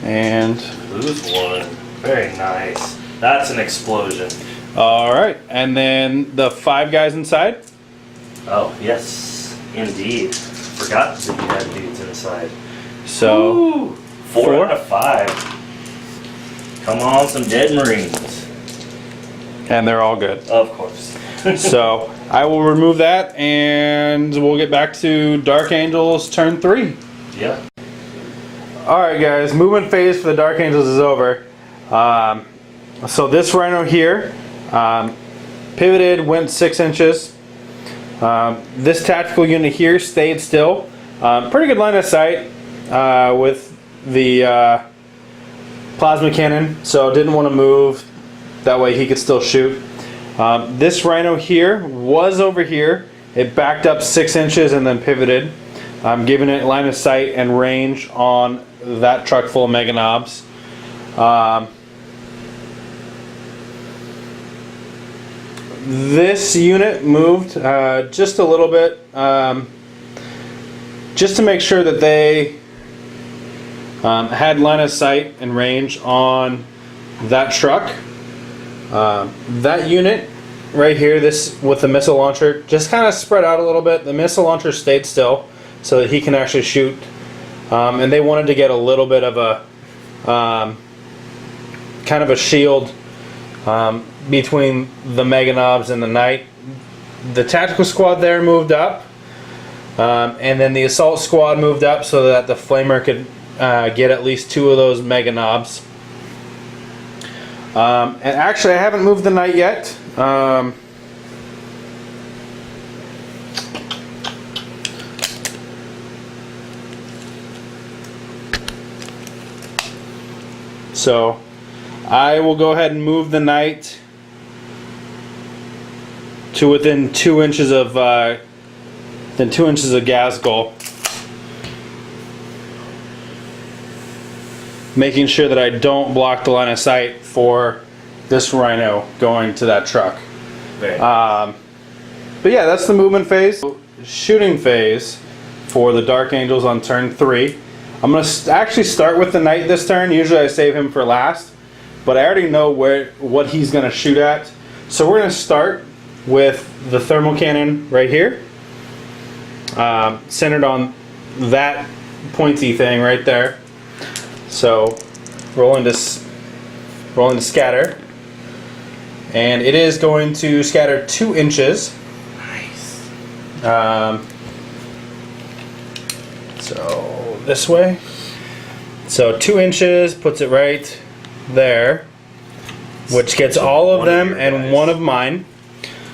And lose 1. Very nice. That's an explosion. alright. And then the 5 guys inside. Oh, yes, indeed. Forgot that you had dudes inside. So, Ooh, 4 out of 5. Come on, some dead Marines. and they're all good. Of course. So, I will remove that and we'll get back to Dark Angels turn 3. Yeah. Alright guys, movement phase for the Dark Angels is over. So this rhino here, pivoted, went 6 inches. This tactical unit here stayed still. Pretty good line of sight with the plasma cannon, so didn't want to move. That way he could still shoot. This rhino here was over here. It backed up 6 inches and then pivoted. Giving it line of sight and range on that truck full of Meganobs. This unit moved just a little bit, just to make sure that they had line of sight and range on that truck. That unit right here, this with the missile launcher, just kind of spread out a little bit. The missile launcher stayed still so that he can actually shoot. And they wanted to get a little bit of a kind of a shield between the Meganobs and the Knight. The tactical squad there moved up, and then the assault squad moved up so that the flamer could get at least 2 of those Meganobs. And actually, I haven't moved the Knight yet. So I will go ahead and move the Knight to within 2 inches of Ghazghkull, making sure that I don't block the line of sight for this rhino going to that truck. Very But yeah, that's the movement phase. Shooting phase for the Dark Angels on turn 3. I'm going to actually start with the knight this turn. Usually I save him for last, but I already know what he's going to shoot at. So we're going to start with the thermal cannon right here, centered on that pointy thing right there. So rolling to scatter, and it is going to scatter 2 inches. Nice. So this way. So 2 inches puts it right there, which gets all of them and one of mine.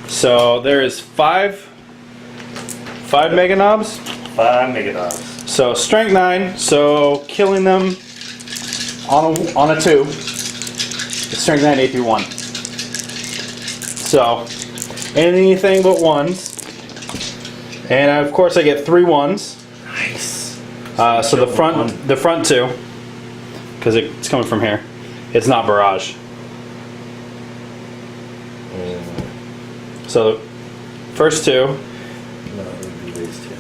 So there is 5 Mega Knobs. 5 Mega Knobs. So strength 9. So killing them on a 2. It's strength 9 AP 1. So anything but 1s. And of course I get 3 1s. Nice. So the front 2, because it's coming from here. It's not barrage. So first 2. No, it would be these 2.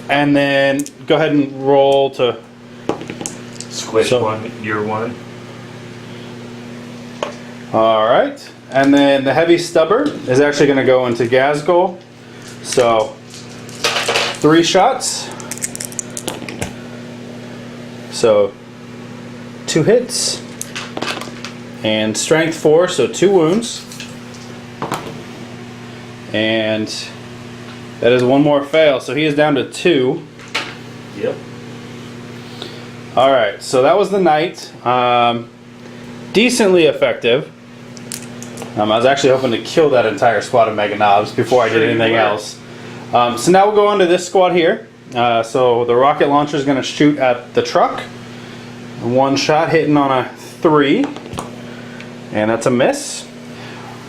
And then go ahead and roll to Squish 1, your 1. Alright. And then the heavy stubber is actually going to go into Ghazghkull. So 3 shots. So 2 hits. And strength 4, so 2 wounds. And that is 1 more fail, so he is down to 2. Yep. Alright, so that was the knight. Decently effective. I was actually hoping to kill that entire squad of Mega Knobs before I did anything else. So now we'll go on to this squad here. So the rocket launcher is going to shoot at the truck. 1 shot hitting on a 3. And that's a miss.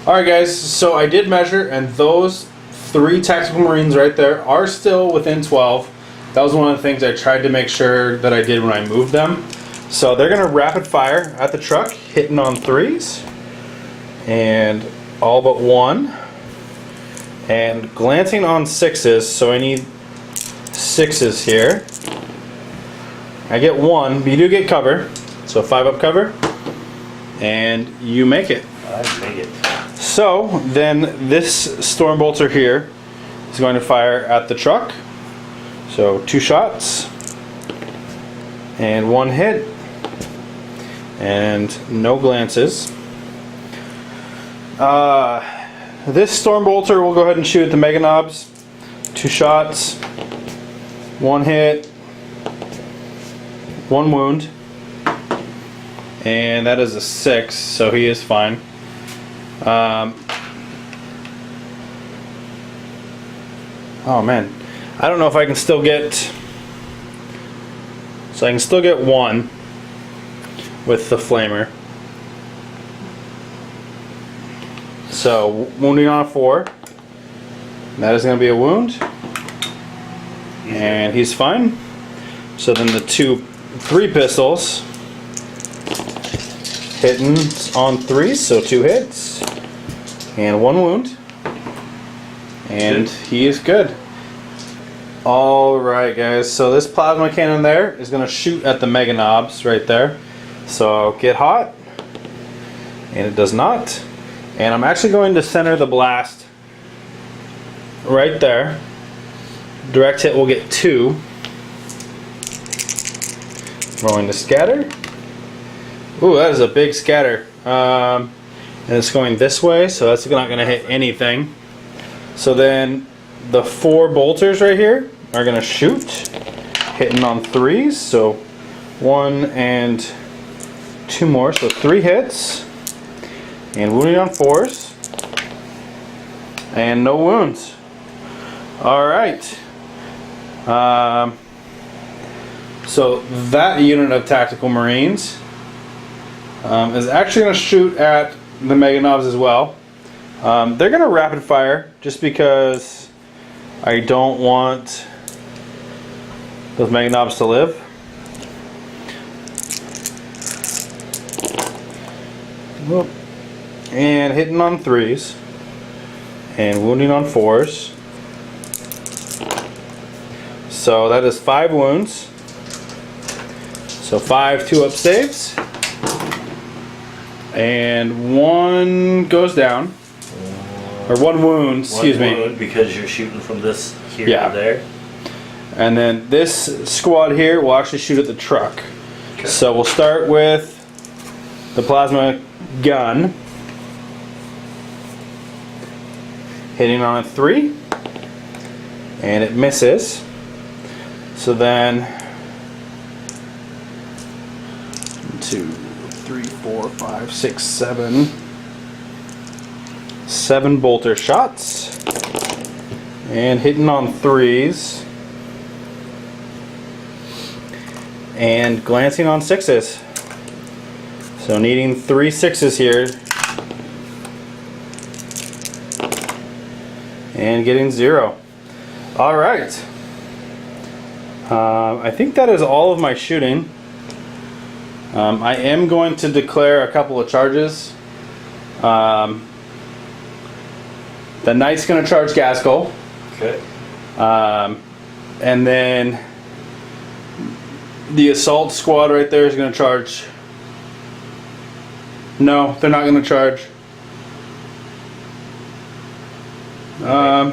Alright guys, so I did measure, and those 3 tactical marines right there are still within 12. That was one of the things I tried to make sure that I did when I moved them. So they're going to rapid fire at the truck, hitting on 3s. And all but 1. And glancing on 6s, so I need 6s here. I get 1, but you do get cover. So 5 up cover. And you make it. I make it. So then this storm bolter here is going to fire at the truck. So 2 shots and 1 hit and no glances. This storm bolter will go ahead and shoot at the Mega Knobs. 2 shots, 1 hit, 1 wound, and that is a 6, so he is fine. Oh man, I don't know if I can still get. So I can still get 1 with the flamer. So wounding on a 4. That is going to be a wound, and he's fine. So then the 3 pistols hitting on 3s, so 2 hits and 1 wound, and he is good. Alright guys, so this plasma cannon there is going to shoot at the Mega Knobs right there. So get hot, and it does not. And I'm actually going to center the blast right there. Direct hit will get 2. Rolling to scatter. Ooh, that is a big scatter. And it's going this way, so that's not going to hit anything. So then the 4 bolters right here are going to shoot, hitting on 3s. So 1 and 2 more, so 3 hits. And wounding on 4s. And no wounds. Alright. So that unit of tactical marines is actually going to shoot at the Mega Knobs as well. They're going to rapid fire just because I don't want those Mega Knobs to live. Whoop. And hitting on 3s and wounding on 4s. So that is 5 wounds. So 5 2-up saves. And 1 goes down. Or 1 wound, excuse me. 1 wound because you're shooting from this here Yeah. to there. And then this squad here will actually shoot at the truck. Okay. So we'll start with the plasma gun. Hitting on a 3. And it misses. So then 2, 3, 4, 5, 6, 7. 7 bolter shots. And hitting on 3s. And glancing on 6s. So needing 3 6s here. And getting 0. Alright. I think that is all of my shooting. I am going to declare a couple of charges. The Knight's going to charge Ghazghkull. Okay. And then the assault squad right there is going to charge. No, they're not going to charge.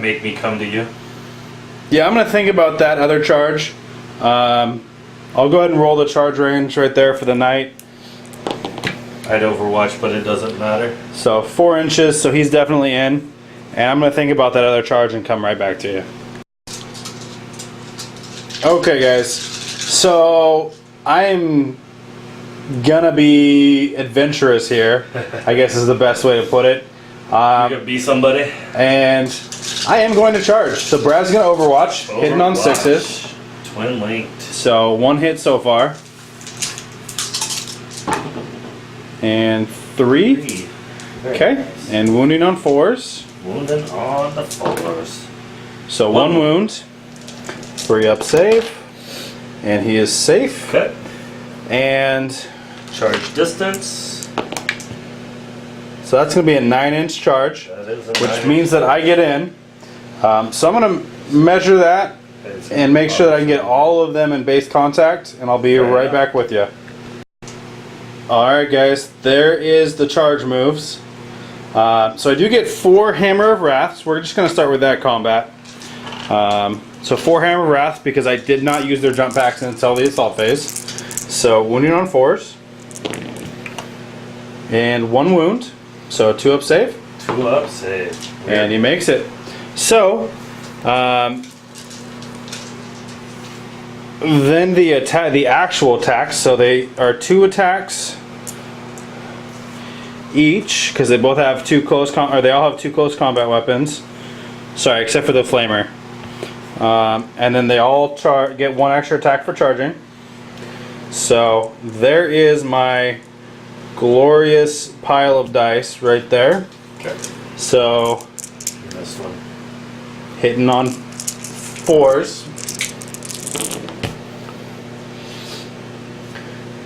Make me come to you. Yeah, I'm going to think about that other charge. I'll go ahead and roll the charge range right there for the Knight. I'd overwatch, but it doesn't matter. So 4 inches, so he's definitely in. And I'm going to think about that other charge and come right back to you. Okay, guys. So I'm gonna be adventurous here, I guess is the best way to put it. You're gonna be somebody. And I am going to charge. So Brad's gonna overwatch, hitting on 6s. Twin linked. So 1 hit so far. And 3. 3. Very Okay. nice. And wounding on 4s. Wounding on the 4s. So 1 wound. 3-up save. And he is safe. Okay. And Charge distance. so that's going to be a 9-inch charge, That is a which 9-inch means that I get in. So I'm going to measure that and make sure that I can get all of them in base contact, and I'll be right back with you. Alright guys, there is the charge moves. So I do get 4 Hammer of Wraths. We're just going to start with that combat. So 4 Hammer of Wrath because I did not use their jump packs until the assault phase. So wounding on 4s. And 1 wound. So 2-up save. 2-up save. Weird. And he makes it. So then the actual attacks. So they are 2 attacks each because they both have 2 close or they all have 2 close combat weapons. Sorry, except for the flamer. And then they all get 1 extra attack for charging. So there is my glorious pile of dice right there. Okay. So This one. hitting on 4s.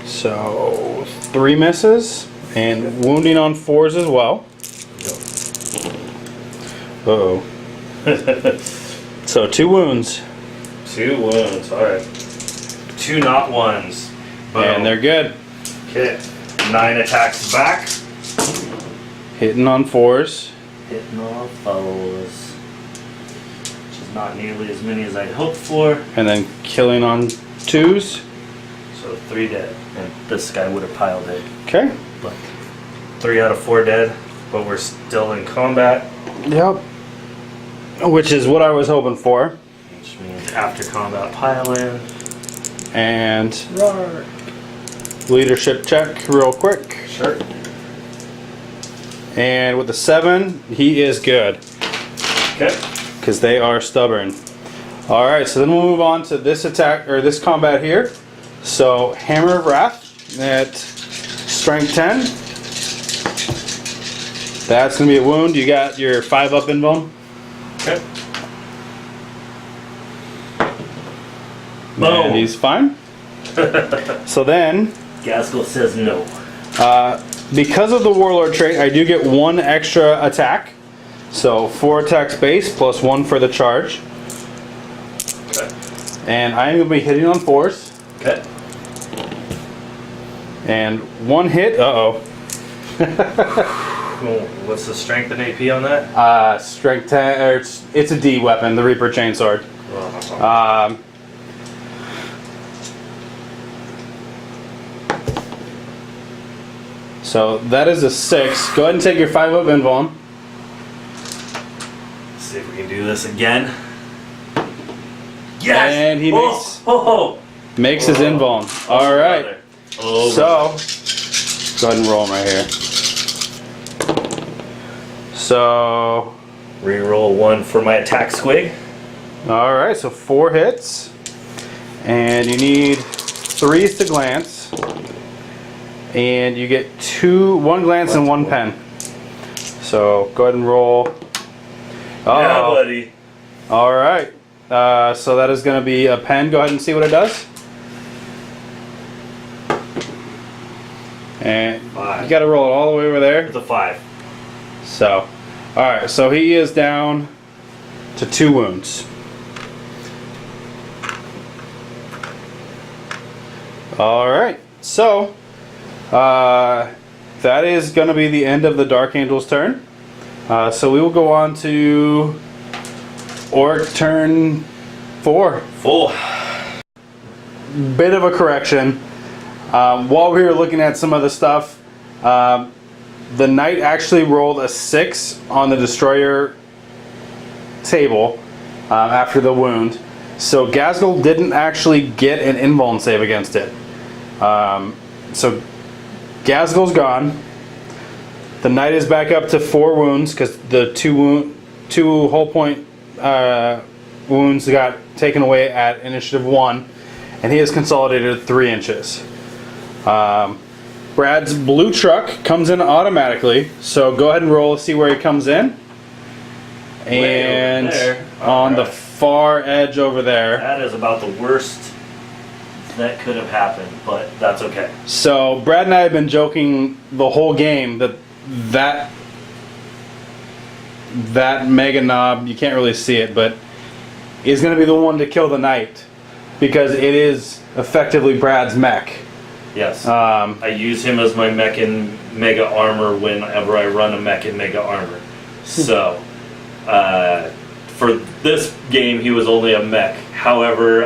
So 3 misses and wounding on 4s as well. Uh-oh. So 2 wounds. 2 wounds. Alright. 2 not ones. Boom. And they're good. Okay. 9 attacks back. Hitting on 4s. Hitting all foes. Which is not nearly as many as I'd hoped for. And then killing on 2s. So 3 dead. And this guy would have piled it. Okay. But 3 out of 4 dead. But we're still in combat. Yep. Which is what I was hoping for. Which means after combat pile in. And Roar. leadership check real quick. Sure. And with the 7, he is good. Okay. Because they are stubborn. Alright, so then we'll move on to this attack, or this combat here. So, Hammer of Wrath at strength 10. That's going to be a wound. You got your 5-up invuln. Okay. And he's fine. So then, Ghazghkull says no. because of the Warlord trait, I do get 1 extra attack. So 4 attacks base plus 1 for the charge. Okay. And I'm going to be hitting on 4s. Okay. And one hit. Uh-oh. Cool. What's the strength and AP on that? Strength 10, or it's a D weapon, the Reaper Chainsword. So that is a 6. Go ahead and take your 5 up invuln. Let's see if we can do this again. Yes! And he makes his invuln. All right. Oh, So go ahead and roll him right here. So reroll 1 for my attack squig. all right, so 4 hits, and you need 3s to glance, and you get 1 glance and 1 pen. So go ahead and roll. Oh, Yeah, buddy. all right. So that is going to be a pen. Go ahead and see what it does. And 5. you got to roll it all the way over there. It's a 5. So, all right. So he is down to 2 wounds. All right. So that is going to be the end of the Dark Angel's turn. So we will go on to Orc turn 4. Full. Bit of a correction. While we were looking at some of the stuff, the knight actually rolled a 6 on the destroyer table after the wound. So Ghazghkull didn't actually get an invuln save against it. So Ghazghkull's gone. The knight is back up to 4 wounds because the 2 whole point wounds got taken away at initiative 1, and he has consolidated 3 inches. Brad's blue truck comes in automatically, so go ahead and roll to see where he comes in. And on the far edge over there. That is about the worst that could have happened, but that's okay. So Brad and I have been joking the whole game that mega knob, you can't really see it, but is going to be the one to kill the knight because it is effectively Brad's mech. Yes. I use him as my mech in Mega Armor whenever I run a mech in Mega Armor. So, for this game, he was only a mech. However,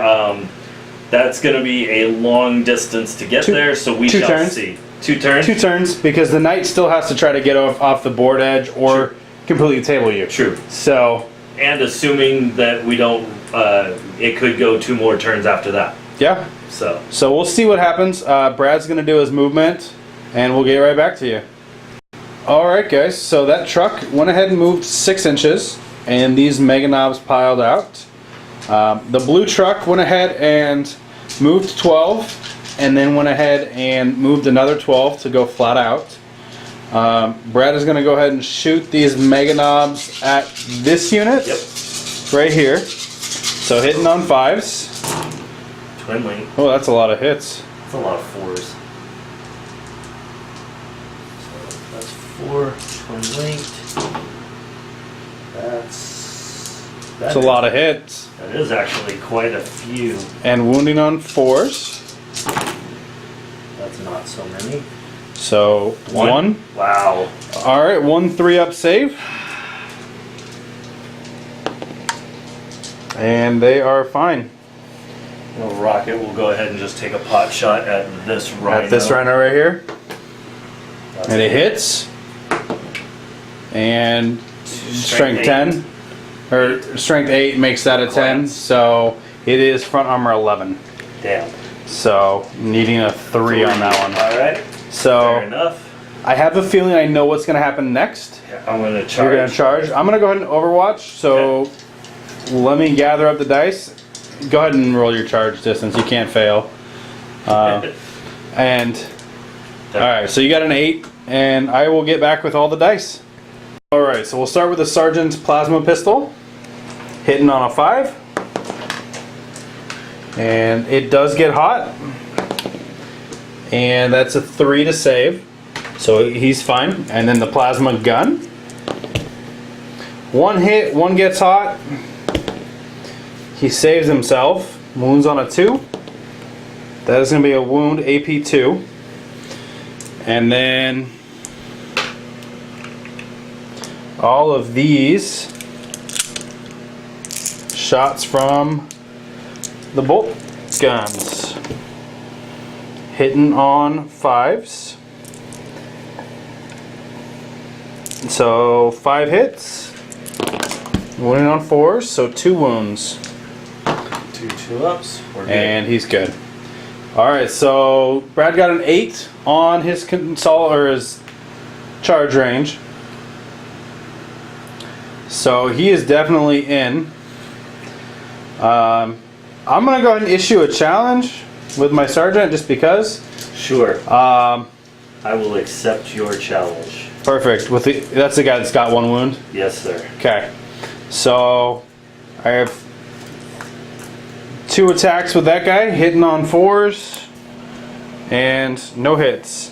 that's going to be a long distance to get there, so we shall turns. see. 2 turns? 2 turns, because the knight still has to try to get off the board edge or completely table you. True. So, and assuming that we don't, it could go 2 more turns after that. yeah. So we'll see what happens. Brad's going to do his movement, and we'll get right back to you. Alright guys, so that truck went ahead and moved 6 inches, and these mega knobs piled out. The blue truck went ahead and moved 12, and then went ahead and moved another 12 to go flat out. Brad is going to go ahead and shoot these mega knobs at this unit. Yep. Right here. So hitting on 5s. Twin link. Oh, that's a lot of hits. That's a lot of 4s. So that's 4, twin linked. That's a lot of hits. That is actually quite a few. And wounding on 4s. That's not so many. So 1. Wow. Alright, 1 3-up save. And they are fine. Well, Rocket will go ahead and just take a pot shot at this rhino. At this rhino right here. That's And it hits. And strength 10. Or strength 8 makes that a 10. So it is front armor 11. Damn. So needing a 3 on that one. Alright. So Fair enough. I have a feeling I know what's going to happen next. Yeah, I'm going to charge. You're going to charge. I'm going to go ahead and overwatch. So let me gather up the dice. Go ahead and roll your charge distance. You can't fail. And alright, so you got an 8, and I will get back with all the dice. Alright, so we'll start with the Sergeant's Plasma Pistol. Hitting on a 5. And it does get hot. And that's a 3 to save. So he's fine. And then the Plasma Gun. 1 hit, 1 gets hot. He saves himself. Wounds on a 2. That is going to be a wound AP 2. And then all of these shots from the bolt guns, hitting on 5s. So 5 hits, wounding on 4s, so 2 wounds. 2 ups. We're good. And he's good. Alright, so Brad got an 8 on his his charge range. So he is definitely in. I'm gonna go ahead and issue a challenge with my sergeant just because. Sure. I will accept your challenge. Perfect. That's the guy that's got 1 wound? Yes, sir. Okay. So I have 2 attacks with that guy, hitting on 4s and no hits.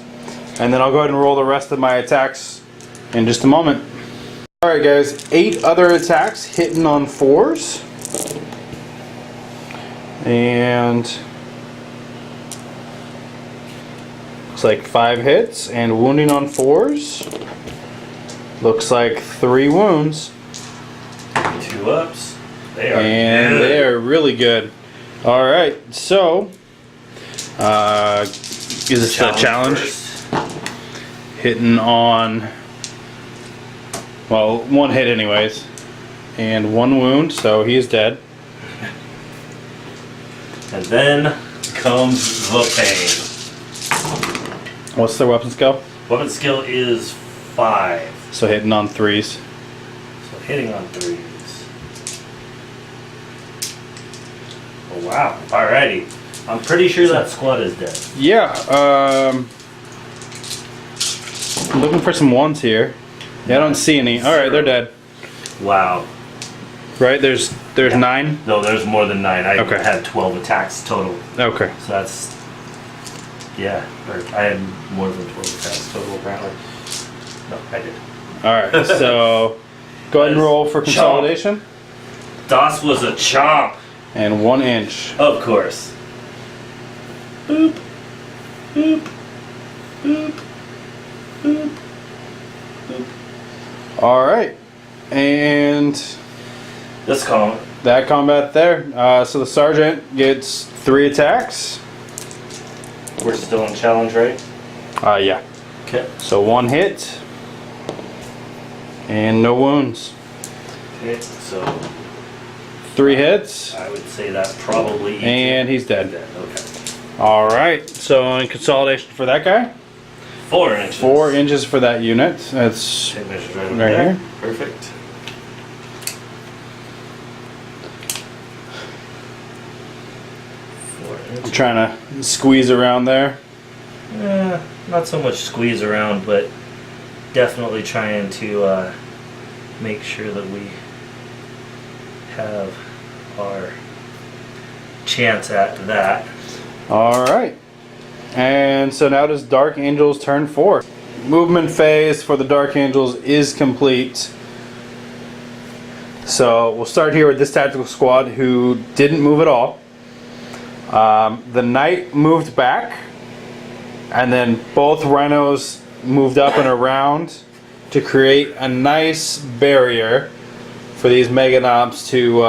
And then I'll go ahead and roll the rest of my attacks in just a moment. Alright guys, 8 other attacks hitting on 4s. And looks like 5 hits and wounding on 4s. Looks like 3 wounds. 2 ups. They are And good. they are really good. Alright, so is this a challenge? First. Hitting on, well, 1 hit anyways. And 1 wound, so he is dead. And then comes the pain. What's their weapon skill? Weapon skill is 5. So hitting on 3s. So hitting on 3s. Oh wow. Alrighty. I'm pretty sure that squad is dead. Yeah, I'm looking for some 1s here. Yeah, I don't see any. Alright, they're dead. Wow. Right, there's 9? No, there's more than 9. I Okay. had 12 attacks total. Okay. So that's, yeah, or I had more than 12 attacks total apparently. No, I did. Alright, so go ahead and roll for consolidation. Das was a chomp. And 1 inch. Of course. Boop. Boop. Boop. Boop. Boop. Alright. And This column. that combat there. So the sergeant gets 3 attacks. We're still in challenge, right? Yeah. Okay. So 1 hit. And no wounds. Okay, so 3 hits. I would say that probably. And he's dead. Okay. Alright. So in consolidation for that guy. 4 inches. 4 inches for that unit. That's Tape measures right over right there. here. Perfect. I'm trying to squeeze around there. Not so much squeeze around, but definitely trying to make sure that we have our chance at that. Alright. And so now does Dark Angel's turn 4. Movement phase for the Dark Angels is complete. So we'll start here with this tactical squad who didn't move at all. The Knight moved back, and then both Rhinos moved up and around to create a nice barrier for these Mega Knobs to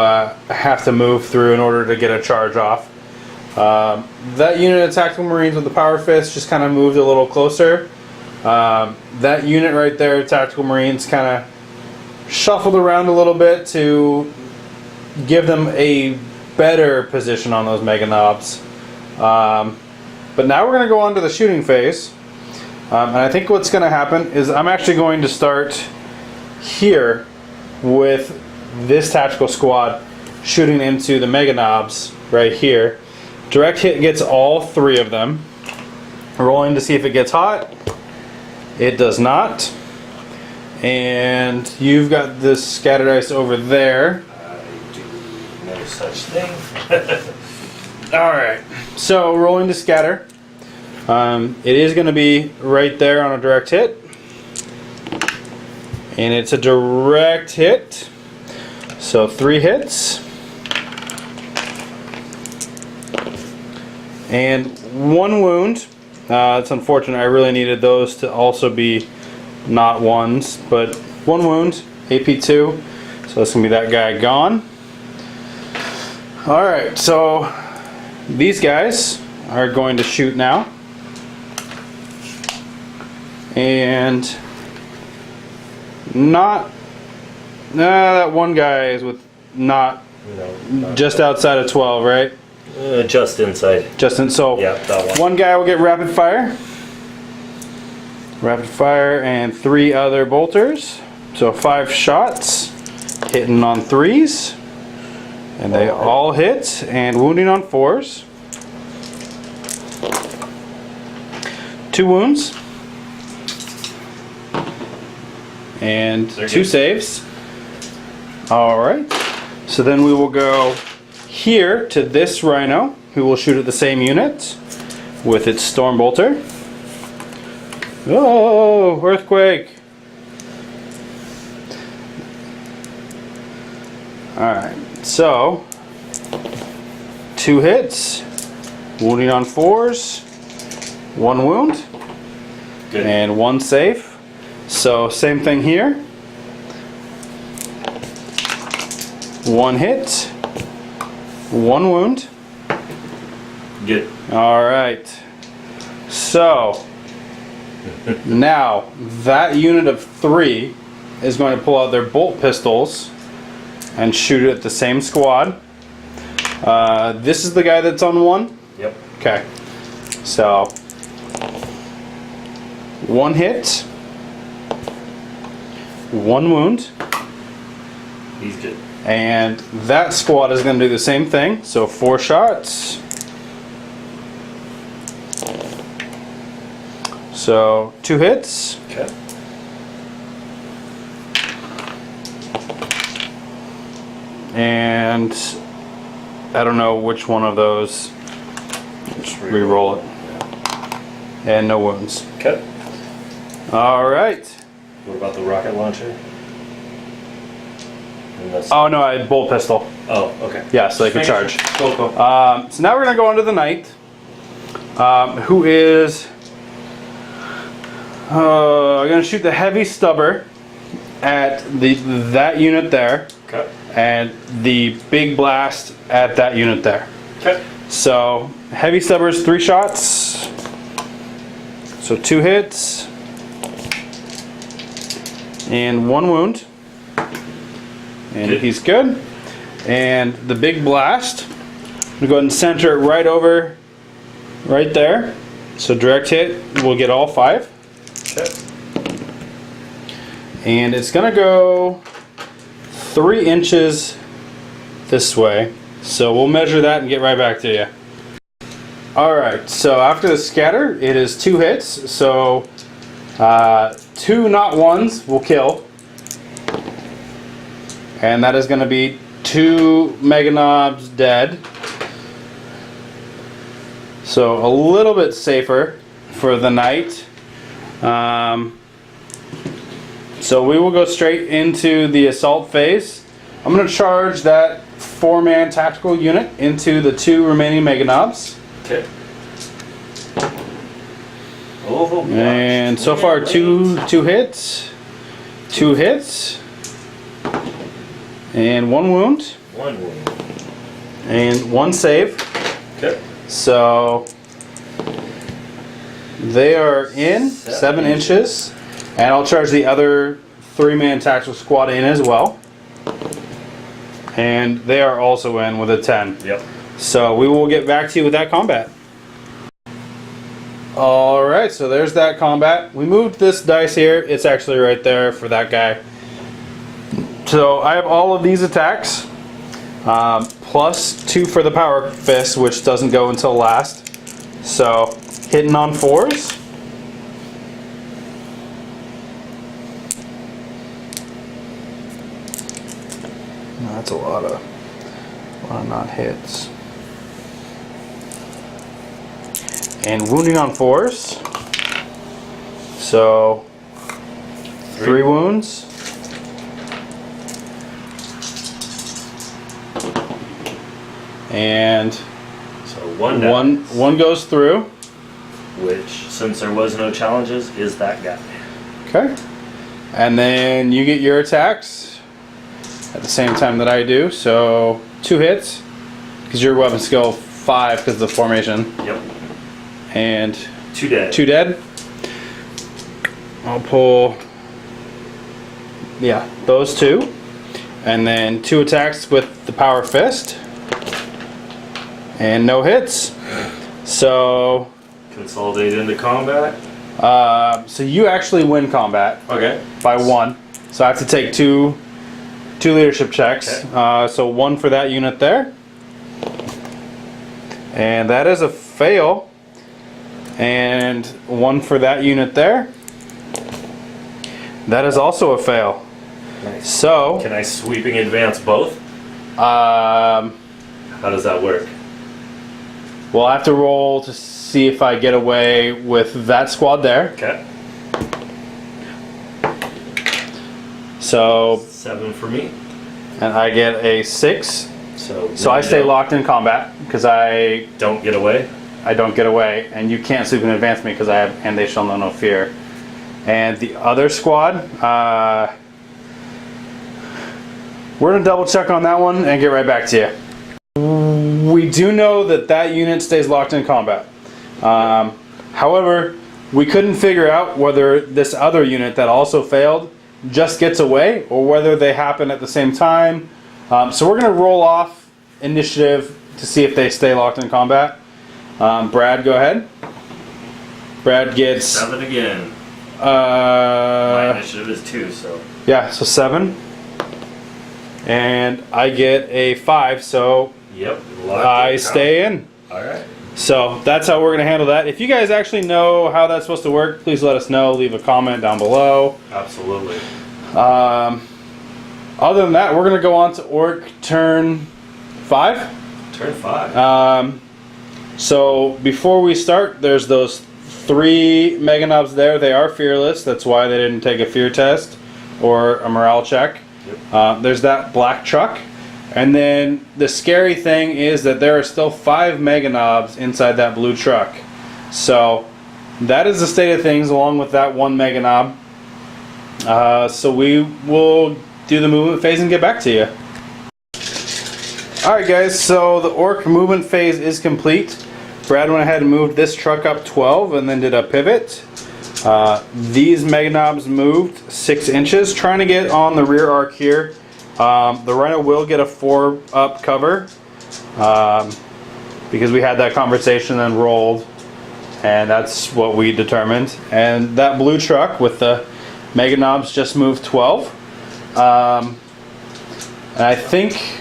have to move through in order to get a charge off. That unit of Tactical Marines with the Power Fist just kind of moved a little closer. That unit right there, Tactical Marines, kind of shuffled around a little bit to give them a better position on those Mega Knobs. But now we're going to go on to the shooting phase. And I think what's going to happen is I'm actually going to start here with this tactical squad shooting into the Mega Knobs right here. Direct hit gets all 3 of them. Rolling to see if it gets hot. It does not. And you've got this scattered ice over there. I do no such thing. Alright, so rolling to scatter. It is going to be right there on a direct hit. And it's a direct hit. So 3 hits. And 1 wound. It's unfortunate. I really needed those to also be not ones, but 1 wound, AP 2. So that's gonna be that guy gone. All right, so these guys are going to shoot now, and not. That one guy is with not just outside of 12, right? Just inside. Just in, so Yeah, that one. one guy will get rapid fire. Rapid fire and 3 other bolters. So 5 shots, hitting on 3s. And they all hit, and wounding on 4s. 2 wounds. And 2 saves. Alright. So then we will go here to this rhino, who will shoot at the same unit with its storm bolter. Oh, earthquake! Alright, so 2 hits, wounding on 4s, 1 wound, Good. and 1 save. So same thing here. 1 hit, 1 wound. Good. Alright, so now that unit of 3 is going to pull out their bolt pistols and shoot it at the same squad. This is the guy that's on 1? Yep. Okay, so 1 hit, 1 wound. He's good. And that squad is going to do the same thing. So 4 shots. So 2 hits. Okay. And I don't know which one of those. Just re-roll it. And no wounds. Okay. Alright. What about the rocket launcher? Oh no, I had bolt pistol. Oh, okay. Yeah, so they can charge. Cool, cool. So now we're going to go on to the knight. Who is going to shoot the heavy stubber at that unit there. Okay. And the big blast at that unit there. Okay. So heavy stubbers, 3 shots. So 2 hits. And 1 wound. And Good. he's good. And the big blast, I'm going to go ahead and center it right over, right there. So direct hit, we'll get all 5. Okay. And it's going to go 3 inches this way. So we'll measure that and get right back to you. Alright, so after the scatter, it is 2 hits. So 2 not 1s will kill. And that is going to be 2 Mega Knobs dead. So a little bit safer for the knight. So we will go straight into the assault phase. I'm going to charge that 4-man tactical unit into the 2 remaining Mega Knobs. Okay. Oh, And so far 2 hits. 2 hits. And 1 wound. 1 wound. And 1 save. Okay. So they are in 7 inches. And I'll charge the other 3-man tactical squad in as well. And they are also in with a 10. Yep. So we will get back to you with that combat. Alright, so there's that combat. We moved this dice here. It's actually right there for that guy. So I have all of these attacks. Plus 2 for the power fist, which doesn't go until last. So hitting on 4s. That's a lot of not hits. And wounding on 4s. So 3 wounds. And So one goes through. which, since there was no challenges, is that guy. Okay. And then you get your attacks at the same time that I do. So 2 hits, because your weapon skill 5 because of the formation. Yep. And 2 dead. 2 dead. I'll pull, yeah, those 2. And then 2 attacks with the Power Fist. And no hits. So Consolidate into combat. so you actually win combat. Okay. By 1. So I have to take two leadership checks. Okay. So 1 for that unit there. And that is a fail. And 1 for that unit there. That is also a fail. Nice. So Can I sweeping advance both? um, How does that work? we'll have to roll to see if I get away with that squad there. Okay. So 7 for me. and I get a 6. So I stay locked in combat because I Don't get away. don't get away, and you can't sweep and advance me because I have, and they shall know no fear. And the other squad, we're gonna double check on that one and get right back to you. We do know that that unit stays locked in combat. However, we couldn't figure out whether this other unit that also failed just gets away or whether they happen at the same time. So we're gonna roll off initiative to see if they stay locked in combat. Brad, go ahead. Brad gets 7 again. My uh, initiative is 2, so. yeah, so 7. And I get a 5, so Yep. I stay in. Alright. So that's how we're going to handle that. If you guys actually know how that's supposed to work, please let us know. Leave a comment down below. Absolutely. Other than that, we're going to go on to Orc turn 5. Turn 5. So before we start, there's those 3 Mega Knobs there. They are fearless. That's why they didn't take a fear test or a morale check. Yep. There's that black truck. And then the scary thing is that there are still 5 Mega Knobs inside that blue truck. So that is the state of things along with that 1 Mega Knob. So we will do the movement phase and get back to you. Alright guys, so the Orc movement phase is complete. Brad went ahead and moved this truck up 12 and then did a pivot. These Mega Knobs moved 6 inches, trying to get on the rear arc here. The Rhino will get a 4-up cover because we had that conversation and rolled, and that's what we determined. And that blue truck with the Mega Knobs just moved 12. And I think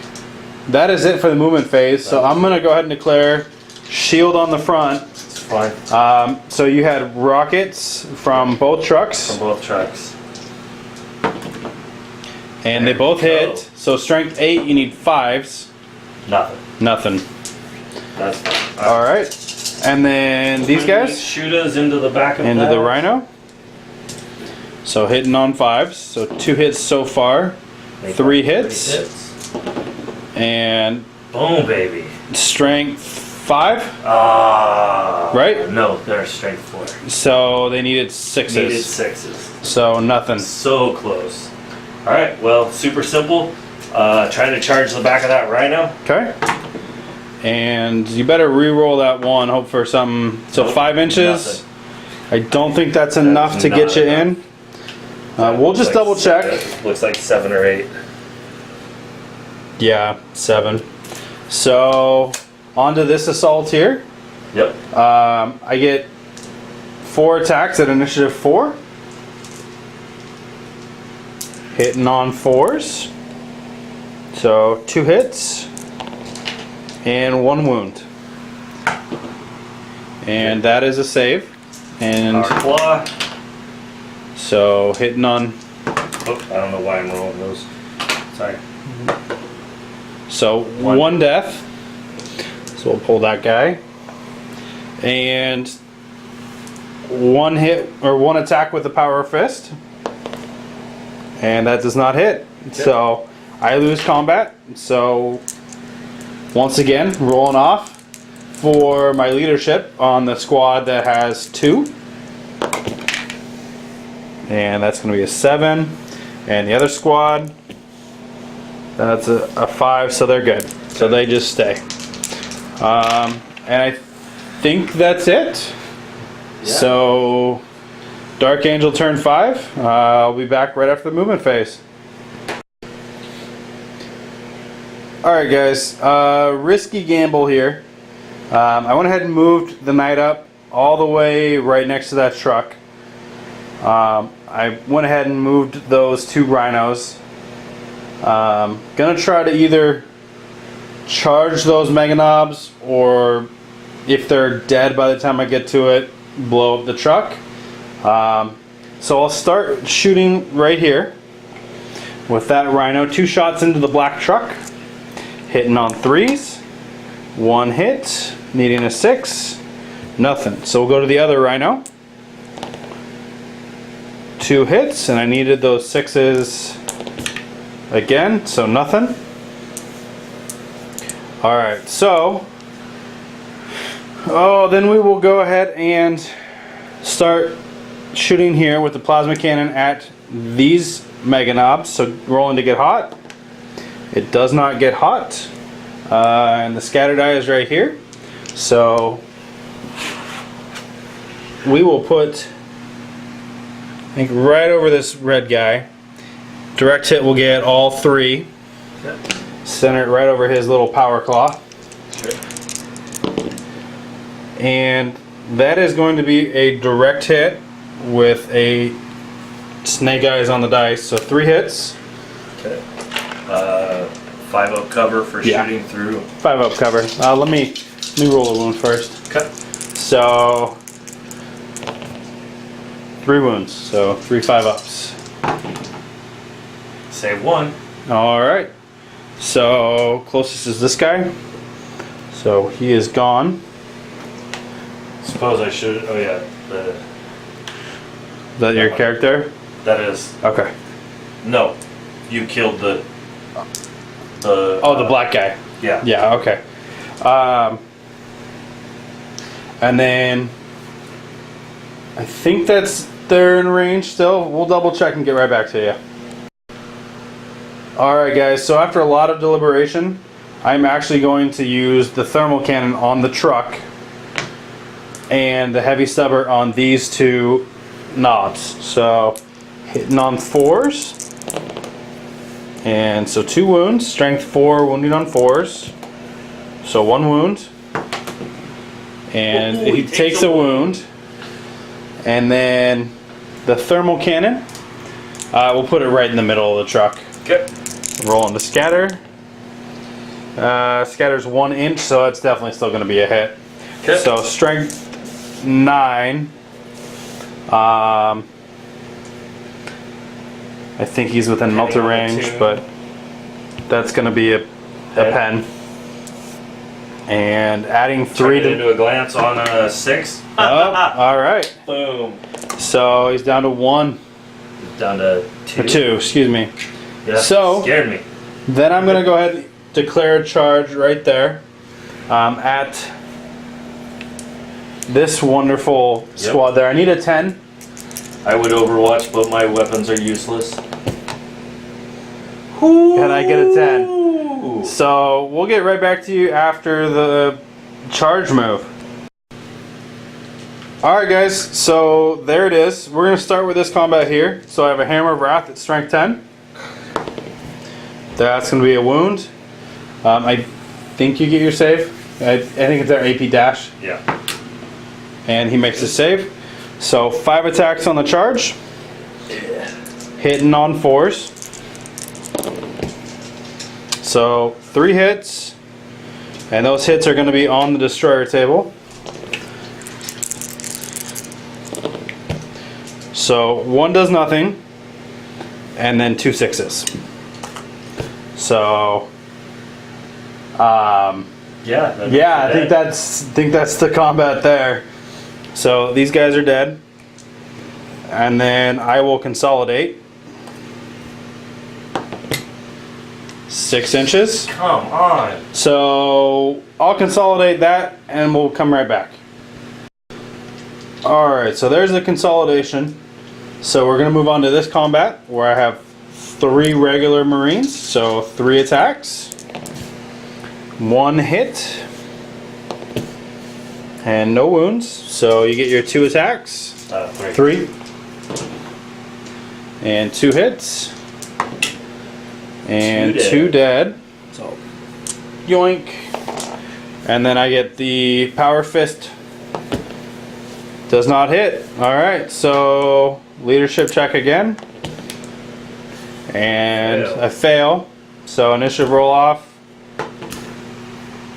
that is it for the movement phase. So I'm going to go ahead and declare shield on the front. It's fine. So you had rockets from both trucks. From both trucks. And they both hit. So strength 8, you need 5s. Nothing. Nothing. That's fine. Alright. And then these guys Shoot us into the back of into that. the Rhino. So hitting on 5s. So 2 hits so far. Make 3 that hits. 3 hits. And Boom, baby. strength 5. Right? No, they're strength 4. So they needed 6s. Needed 6s. So nothing. So close. Alright, well, super simple. Trying to charge the back of that Rhino. Okay. And you better re-roll that one. Hope for something. So Nope, 5 inches. nothing. I don't think that's enough to get not you enough. in. We'll just double check. Looks like 7 or 8. Yeah, 7. So onto this assault here. Yep. I get 4 attacks at initiative 4. Hitting on 4s. So 2 hits and 1 wound. And that is a save. And Our claw. so hitting on, Oh, I don't know why I'm rolling those. Sorry. so 1 death. So we'll pull that guy. And 1 hit or 1 attack with the power of fist. And that does not hit. So I lose combat. So once again, rolling off. for my leadership on the squad that has 2. And that's going to be a 7. And the other squad, that's a 5, so they're good. So they just stay. And I think that's it. Yeah. So, Dark Angel turn 5. I'll be back right after the movement phase. Alright guys, risky gamble here. I went ahead and moved the knight up all the way right next to that truck. I went ahead and moved those 2 rhinos. Gonna try to either charge those mega knobs, or if they're dead by the time I get to it, blow up the truck. So I'll start shooting right here with that rhino. 2 shots into the black truck, hitting on 3s. 1 hit, needing a 6, nothing. So we'll go to the other rhino. 2 hits, and I needed those 6s again, so nothing. Alright, so then we will go ahead and start shooting here with the plasma cannon at these mega knobs. So rolling to get hot. It does not get hot. And the scatter die is right here. So we will put, I think, right over this red guy. Direct hit will get all 3. Okay. Center it right over his little power claw. Sure. And that is going to be a direct hit with a snake eyes on the dice. So 3 hits. Okay. 5 up cover for shooting through. 5 up cover. Let me roll a wound first. Okay. So 3 wounds. So 3 5-ups. Save 1. All right. So closest is this guy. So he is gone. Suppose I should. Oh yeah. Is that your character? That is. Okay. No. You killed the. Oh, the black guy. Yeah. Yeah. Okay. And then I think they're in range still. We'll double check and get right back to you. Alright guys, so after a lot of deliberation, I'm actually going to use the thermal cannon on the truck and the heavy stubber on these 2 knobs. So hitting on 4s. And so 2 wounds, strength 4, wounding on 4s. So 1 wound. And he takes a wound. And then the thermal cannon, we'll put it right in the middle of the truck. Okay. Rolling the scatter. Scatter's 1 inch, so it's definitely still going to be a hit. Okay. So strength 9. I think he's within melter range, but that's going to be a pen. And adding 3 Turn it into a glance on a 6. Oh, all right. Boom. So he's down to 1. Down to 2. Or 2, excuse me. Yeah. So Scared me. then I'm going to go ahead and declare a charge right there at this wonderful squad there. I need a 10. I would Overwatch, but my weapons are useless. Can I get a 10? So we'll get right back to you after the charge move. Alright guys, so there it is. We're going to start with this combat here. So I have a Hammer of Wrath at strength 10. That's going to be a wound. I think you get your save. I think it's our AP dash. Yeah. And he makes a save. So 5 attacks on the charge. Hitting on 4s. So 3 hits. And those hits are going to be on the destroyer table. So 1 does nothing. And then 2 6s. So yeah, I think that's the combat there. So these guys are dead. And then I will consolidate. 6 inches. Come on. So I'll consolidate that and we'll come right back. Alright, so there's the consolidation. So we're going to move on to this combat where I have 3 regular Marines. So 3 attacks, 1 hit, and no wounds. So you get your 2 attacks. 3. And 2 hits. And 2 dead. So yoink. And then I get the power fist. Does not hit. Alright, so leadership check again. And I fail. So initiative roll off.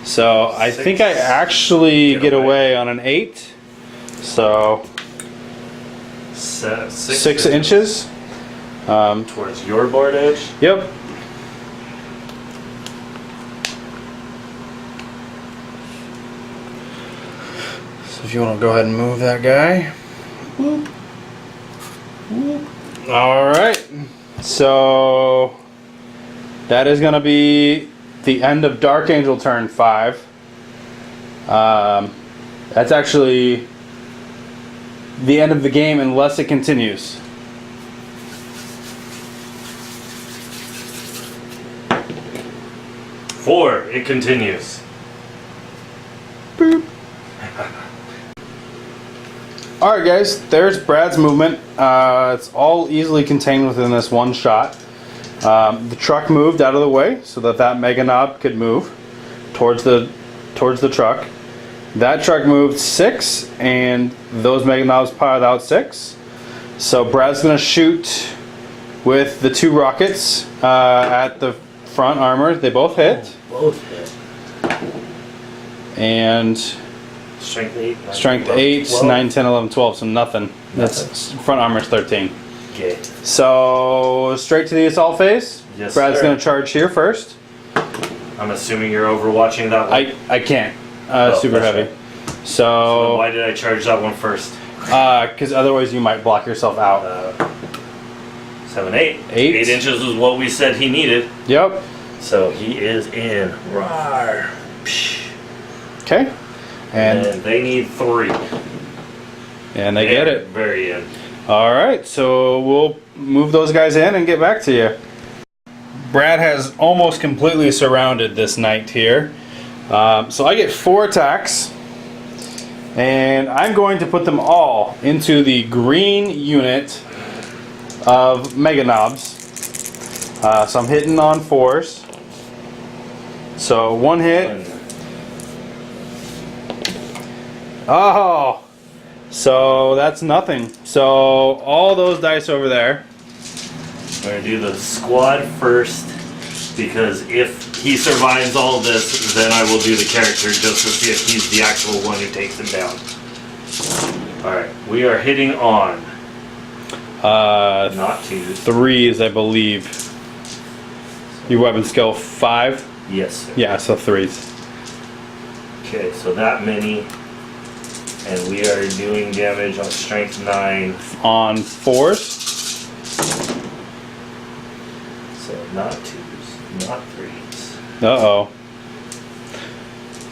So I think I actually get away on an 8. So 6 inches. Towards your board edge? Yep. So if you want to go ahead and move that guy. Alright. So that is going to be the end of Dark Angel turn 5. That's actually the end of the game unless it continues. It continues. Boop. Alright guys, there's Brad's movement. It's all easily contained within this one shot. The truck moved out of the way so that Mega Knob could move towards the truck. That truck moved 6 and those Mega Knobs piled out 6. So Brad's going to shoot with the 2 rockets at the front armor. They both hit. Both hit. And Strength 8, 9, 10, 11, 12, so nothing. That's front armor's 13. Okay. So straight to the assault phase. Yes, Brad's sir. going to charge here first. I'm assuming you're overwatching that one. I can't. Super that's heavy. Right. So why did I charge that one first? because otherwise you might block yourself out. 7, 8. 8. 8 inches was what we said he needed. Yep. So he is in. Rawr. Psh. Okay. And they need 3. And they get it. Very in. All right. So we'll move those guys in and get back to you. Brad has almost completely surrounded this knight here. So I get 4 attacks. And I'm going to put them all into the green unit of Mega Knobs. So I'm hitting on 4s. So 1 hit. Oh! So that's nothing. So all those dice over there. We're going to do the squad first, because if he survives all this, then I will do the character just to see if he's the actual one who takes him down. Alright, we are hitting on. Not 2s. 3s, I believe. Your weapon skill 5? Yes, sir. Yeah, so 3s. Okay, so that many. And we are doing damage on strength 9. On 4s? So not 2s, not 3s. Uh-oh.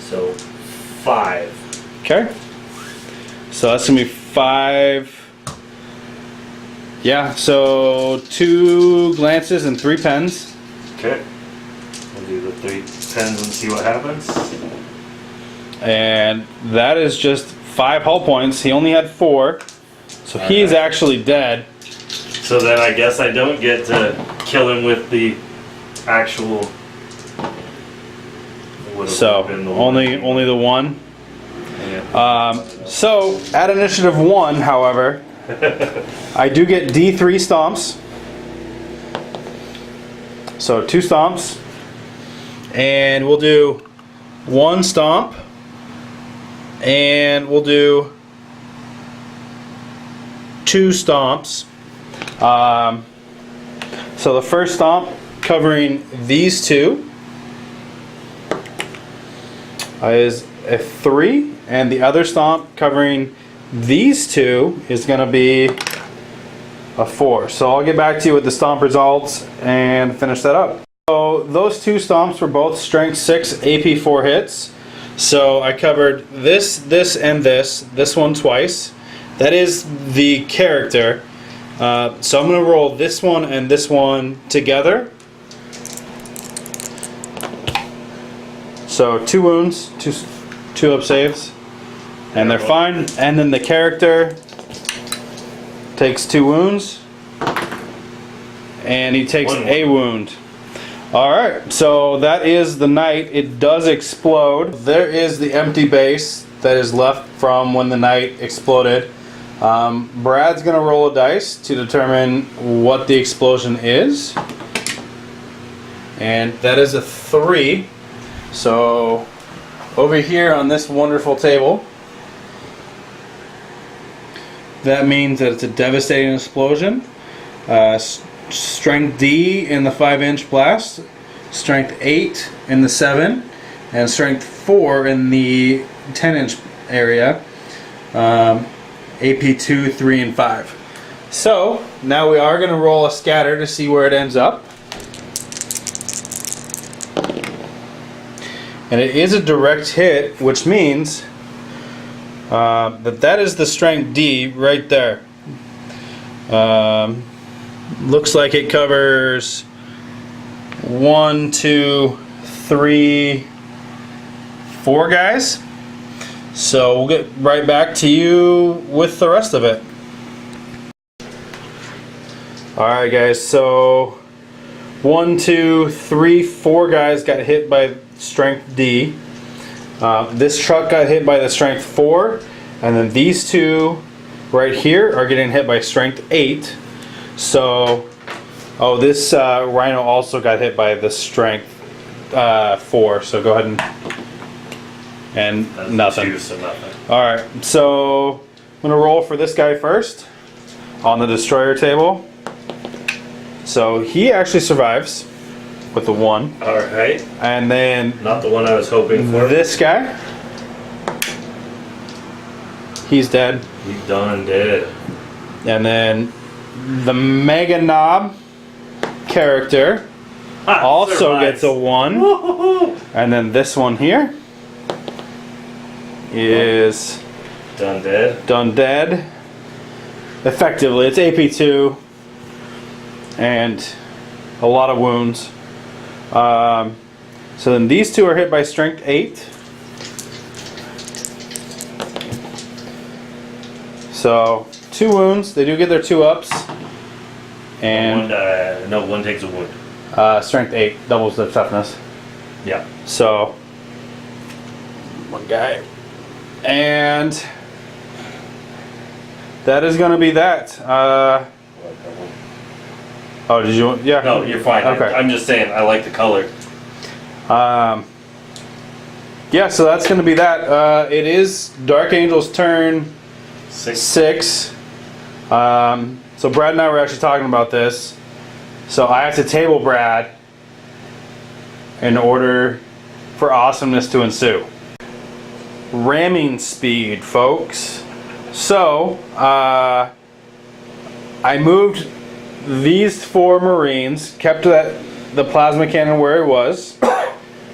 So 5. Okay. So that's going to be 5. Yeah, so 2 glances and 3 pens. Okay. We'll do the 3 pens and see what happens. And that is just 5 hull points. He only had 4. So he is actually dead. So then I guess I don't get to kill him with the actual. So only the 1. Yeah. So at initiative 1, however, I do get D3 stomps. So 2 stomps. And we'll do 1 stomp. And we'll do 2 stomps. So the first stomp covering these 2 is a 3, and the other stomp covering these 2 is going to be a 4. So I'll get back to you with the stomp results and finish that up. So So those two stomps were both strength 6 AP 4 hits. So I covered this, and this one twice. That is the character. So I'm going to roll this one and this one together. So 2 wounds, 2 up saves, and they're fine. And then the character takes 2 wounds, and he takes a wound. Alright, so that is the knight. It does explode. There is the empty base that is left from when the knight exploded. Brad's going to roll a dice to determine what the explosion is. And that is a 3. So over here on this wonderful table, that means that it's a devastating explosion. Strength D in the 5-inch blast, strength 8 in the 7, and strength 4 in the 10-inch area. AP 2, 3, and 5. So now we are going to roll a scatter to see where it ends up. And it is a direct hit, which means that is the strength D right there. Looks like it covers 1, 2, 3, 4 guys. So we'll get right back to you with the rest of it. Alright guys, so 1, 2, 3, 4 guys got hit by strength D. This truck got hit by the strength 4, and then these two right here are getting hit by strength 8. So, this rhino also got hit by the strength 4. So go ahead and nothing. All right, so I'm gonna roll for this guy first on the destroyer table. So he actually survives with a 1. All right. And then not the one I was hoping for. This guy, he's dead. He's done dead. And then the Mega Knob character also survives. gets a 1. Woo-hoo-hoo. And then this one here is done dead. Done dead. Effectively, it's AP 2 and a lot of wounds. So then these two are hit by strength 8. So 2 wounds. They do get their 2 ups. And one takes a wound. Strength 8 doubles the toughness. Yeah. So 1 guy. And that is going to be that. Oh, did you? Yeah. No, you're fine. Okay. I'm just saying, I like the color. Yeah, so that's going to be that. It is Dark Angel's turn 6. So Brad and I were actually talking about this. So I have to table Brad in order for awesomeness to ensue. Ramming speed, folks. So I moved these 4 Marines, kept the plasma cannon where it was,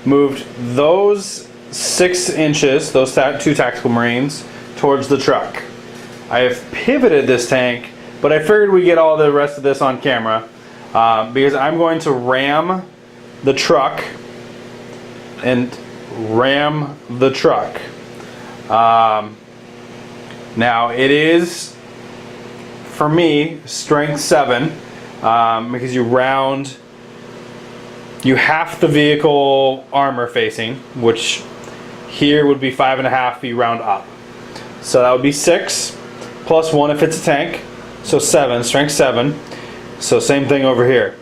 moved those 6 inches, those 2 tactical Marines, towards the truck. I have pivoted this tank, but I figured we'd get all the rest of this on camera because I'm going to ram the truck and ram the truck. Now it is, for me, strength 7 because you half the vehicle armor facing, which here would be 5.5 if you round up. So that would be 6 plus 1 if it's a tank, so 7, strength 7. So same thing over here.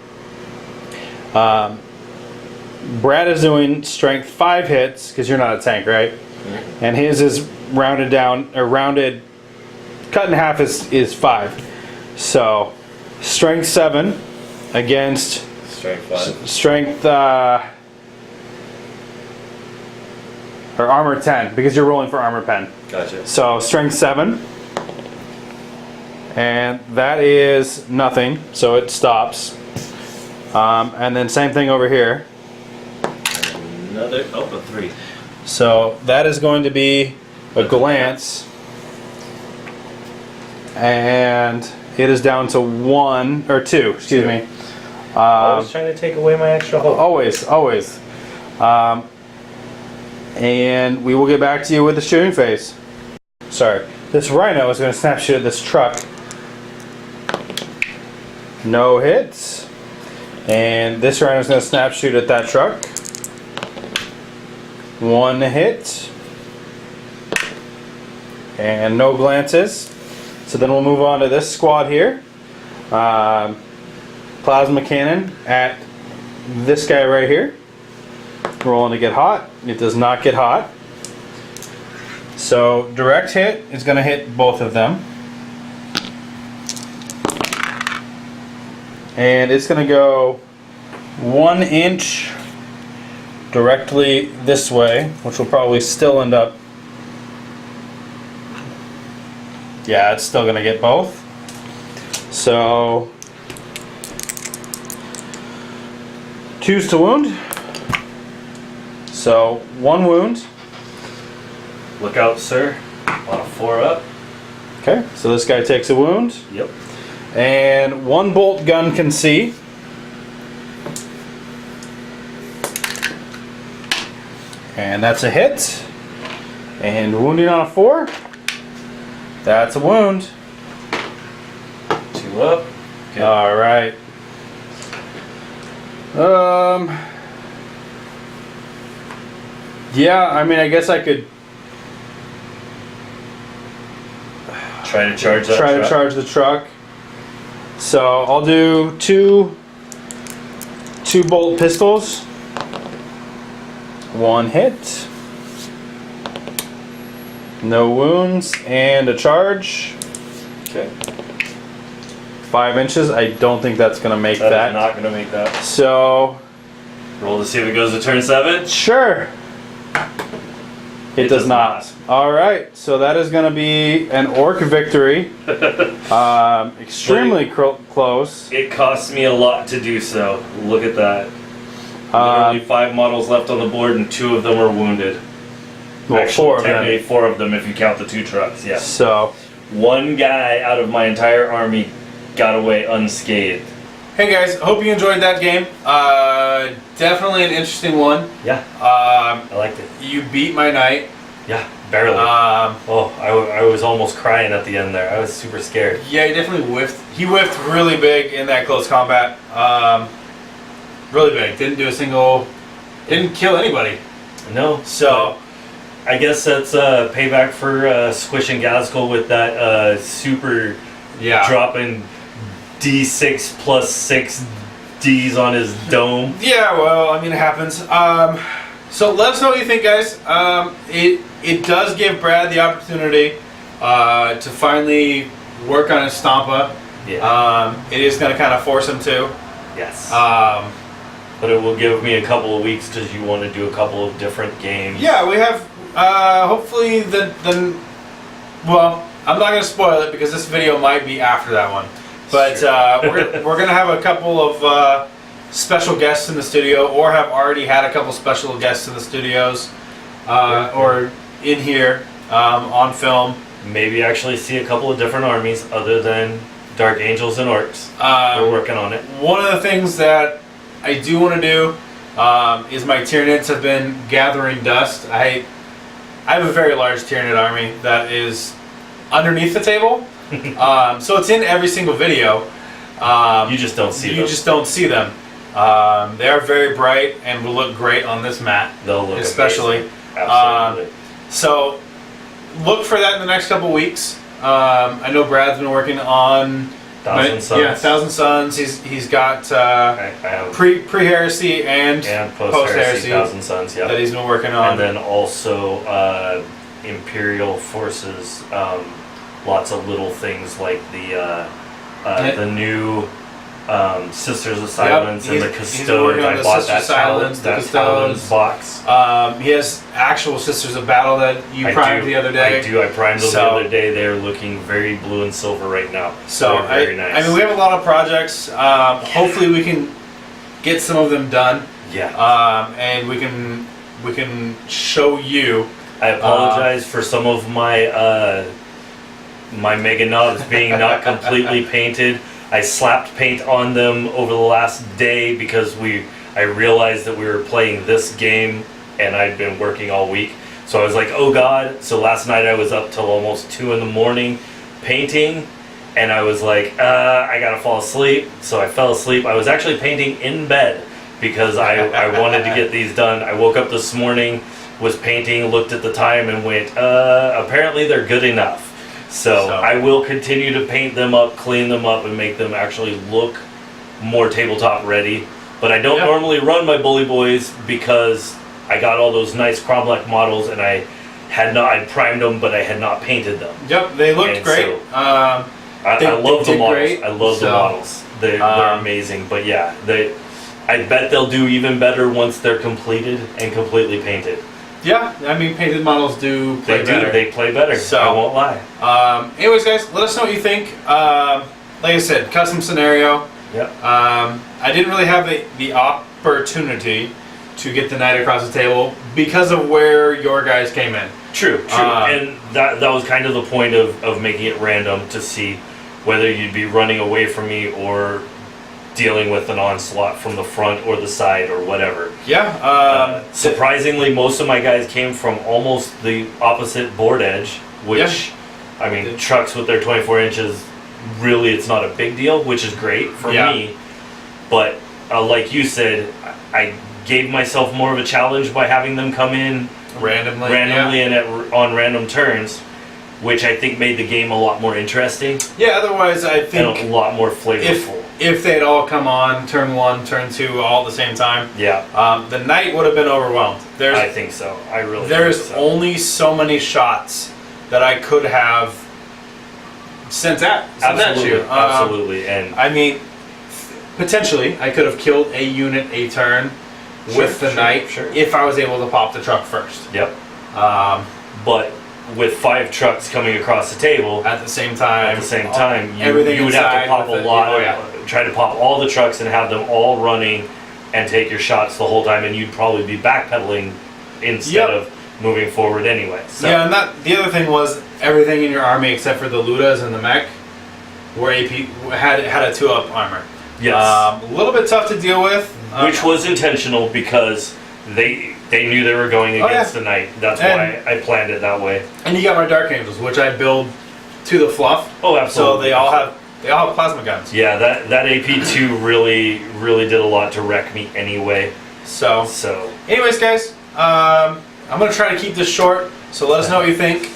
Brad is doing strength 5 hits because you're not a tank, right? Mm-hmm. And his is rounded down, or rounded, cut in half is 5. So strength 7 against Strength 5. Strength or armor 10 because you're rolling for armor pen. Gotcha. So strength 7. And that is nothing, so it stops. And then same thing over here. there. Oh, a 3. So that is going to be a glance. And it is down to 1 or 2, excuse me. Always trying to take away my extra hope. Always, always. And we will get back to you with the shooting phase. Sorry. This rhino is going to snap shoot at this truck. No hits. And this rhino is going to snap shoot at that truck. 1 hit. And no glances. So then we'll move on to this squad here. Plasma cannon at this guy right here. Rolling to get hot. It does not get hot. So direct hit is going to hit both of them. And it's going to go 1 inch directly this way, which will probably still end up. Yeah, it's still going to get both. So 2's to wound. So 1 wound. Look out, sir. On a 4 up. Okay, so this guy takes a wound. Yep. And 1 bolt gun can see. And that's a hit. And wounding on a 4. That's a wound. 2 up. Okay. All right. Yeah, I mean, I guess I could Try to charge that try truck. to charge the truck. So I'll do two bolt pistols. 1 hit. No wounds and a charge. Okay. 5 inches. I don't think that's gonna make That that. is not going to make that. So Roll to see if it goes to turn 7. sure. It does not. All right. So that is gonna be an orc victory. Extremely close. It cost me a lot to do so. Look at that. Literally 5 models left on the board, and 2 of them are wounded. Well, Actually, 4 of technically them. 4 of them if you count the 2 trucks. Yeah. So. 1 guy out of my entire army got away unscathed. Hey guys, hope you enjoyed that game. Definitely an interesting one. Yeah. I liked it. You beat my knight. Yeah. Barely. I was almost crying at the end there. I was super scared. Yeah, he definitely whiffed. He whiffed really big in that close combat. Really big. Didn't do a single. Didn't kill anybody. No. So. I guess that's payback for squishing Ghazghkull with that super Yeah. dropping D6 plus 6 Ds on his dome. Yeah, well, I mean, it happens. So let us know what you think, guys. It does give Brad the opportunity to finally work on his Stompa. Yeah. It is going to kind of force him to. Yes. But it will give me a couple of weeks because you want to do a couple of different games. Yeah, we have. Hopefully, well, I'm not going to spoil it because this video might be after that one. But Sure. we're going to have a couple of special guests in the studio, or have already had a couple special guests in the studios, or in here on film. Maybe actually see a couple of different armies other than Dark Angels and Orks. We're working on it. One of the things that I do want to do is my Tyranids have been gathering dust. I have a very large Tyranid army that is underneath the table. So it's in every single video. You just don't see them. You just don't see them. They are very bright and will look great on this mat. They'll look especially. amazing. Absolutely. So look for that in the next couple weeks. I know Brad's been working on Thousand Suns. Yeah, Thousand Suns. He's got I have pre-heresy and post-heresy Thousand Suns. Yeah. that he's been working on. And then also Imperial forces. Lots of little things like the new Sisters of Silence and the Custode. I bought that Talon's box. He has actual Sisters of Battle that you primed the other day. I do. I primed them the other day. They're looking very blue and silver right now. So they're very nice. I mean, we have a lot of projects. Hopefully, we can get some of them done. Yeah. And we can we can show you. I apologize for some of my my mega knobs being not completely painted. I slapped paint on them over the last day because I realized that we were playing this game and I'd been working all week. So I was like, oh God. So last night I was up till almost 2 in the morning painting, and I was like, I gotta fall asleep. So I fell asleep. I was actually painting in bed because I wanted to get these done. I woke up this morning, was painting, looked at the time and went, apparently they're good enough. So I will continue to paint them up, clean them up, and make them actually look more tabletop ready. But I don't normally run my Bully Boys because I got all those nice Cromlech models and I primed them, but I had not painted them. Yep, they looked great. So, I love the models. Great, I love the models. They're amazing. But yeah, I bet they'll do even better once they're completed and completely painted. Yeah, I mean, painted models do play better. They play better, so I won't lie. Anyways, guys, let us know what you think. Like I said, custom scenario. Yep. I didn't really have the opportunity to get the knight across the table because of where your guys came in. True. And that was kind of the point of making it random to see whether you'd be running away from me or dealing with an onslaught from the front or the side or whatever. Yeah. Surprisingly, most of my guys came from almost the opposite board edge, which, I mean, trucks with their 24 inches, really it's not a big deal, which is great for me. But like you said, I gave myself more of a challenge by having them come in randomly and on random turns, which I think made the game a lot more interesting. Yeah, otherwise I think and a lot more flavorful. If they'd all come on turn 1, turn 2 all at the same time, the knight would have been overwhelmed. I think so. I really There's only so many shots that I could have sent at you. Absolutely. And I mean, potentially I could have killed a unit a turn with the knight if I was able to pop the truck first. Yep. But with 5 trucks coming across the table at the same time, you would have to pop a lot. Try to pop all the trucks and have them all running and take your shots the whole time, and you'd probably be backpedaling instead of moving forward anyway. So. Yeah, and the other thing was everything in your army except for the Ludas and the mech were AP had a 2-up armor. Yes. A little bit tough to deal with, which was intentional because they knew they were going against the knight. That's why I planned it that way. And you got my Dark Angels, which I build to the fluff. Oh, absolutely. So they all have plasma guns. Yeah, that AP2 really did a lot to wreck me anyway. So anyways, guys, I'm gonna try to keep this short. So let us know what you think.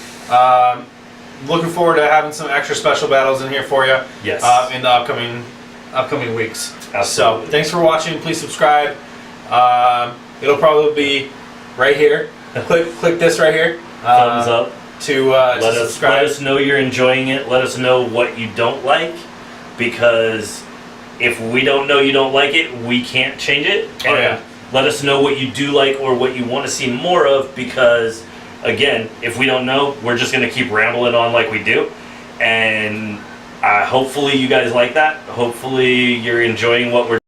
Looking forward to having some extra special battles in here for you. Yes. In the upcoming weeks. Absolutely. So thanks for watching. Please subscribe. It'll probably be right here. click this right here. Thumbs up. To subscribe. Let us know you're enjoying it. Let us know what you don't like, because if we don't know you don't like it, we can't change it. And let us know what you do like or what you want to see more of, because again, if we don't know, we're just going to keep rambling on like we do. And hopefully you guys like that. Hopefully you're enjoying what we're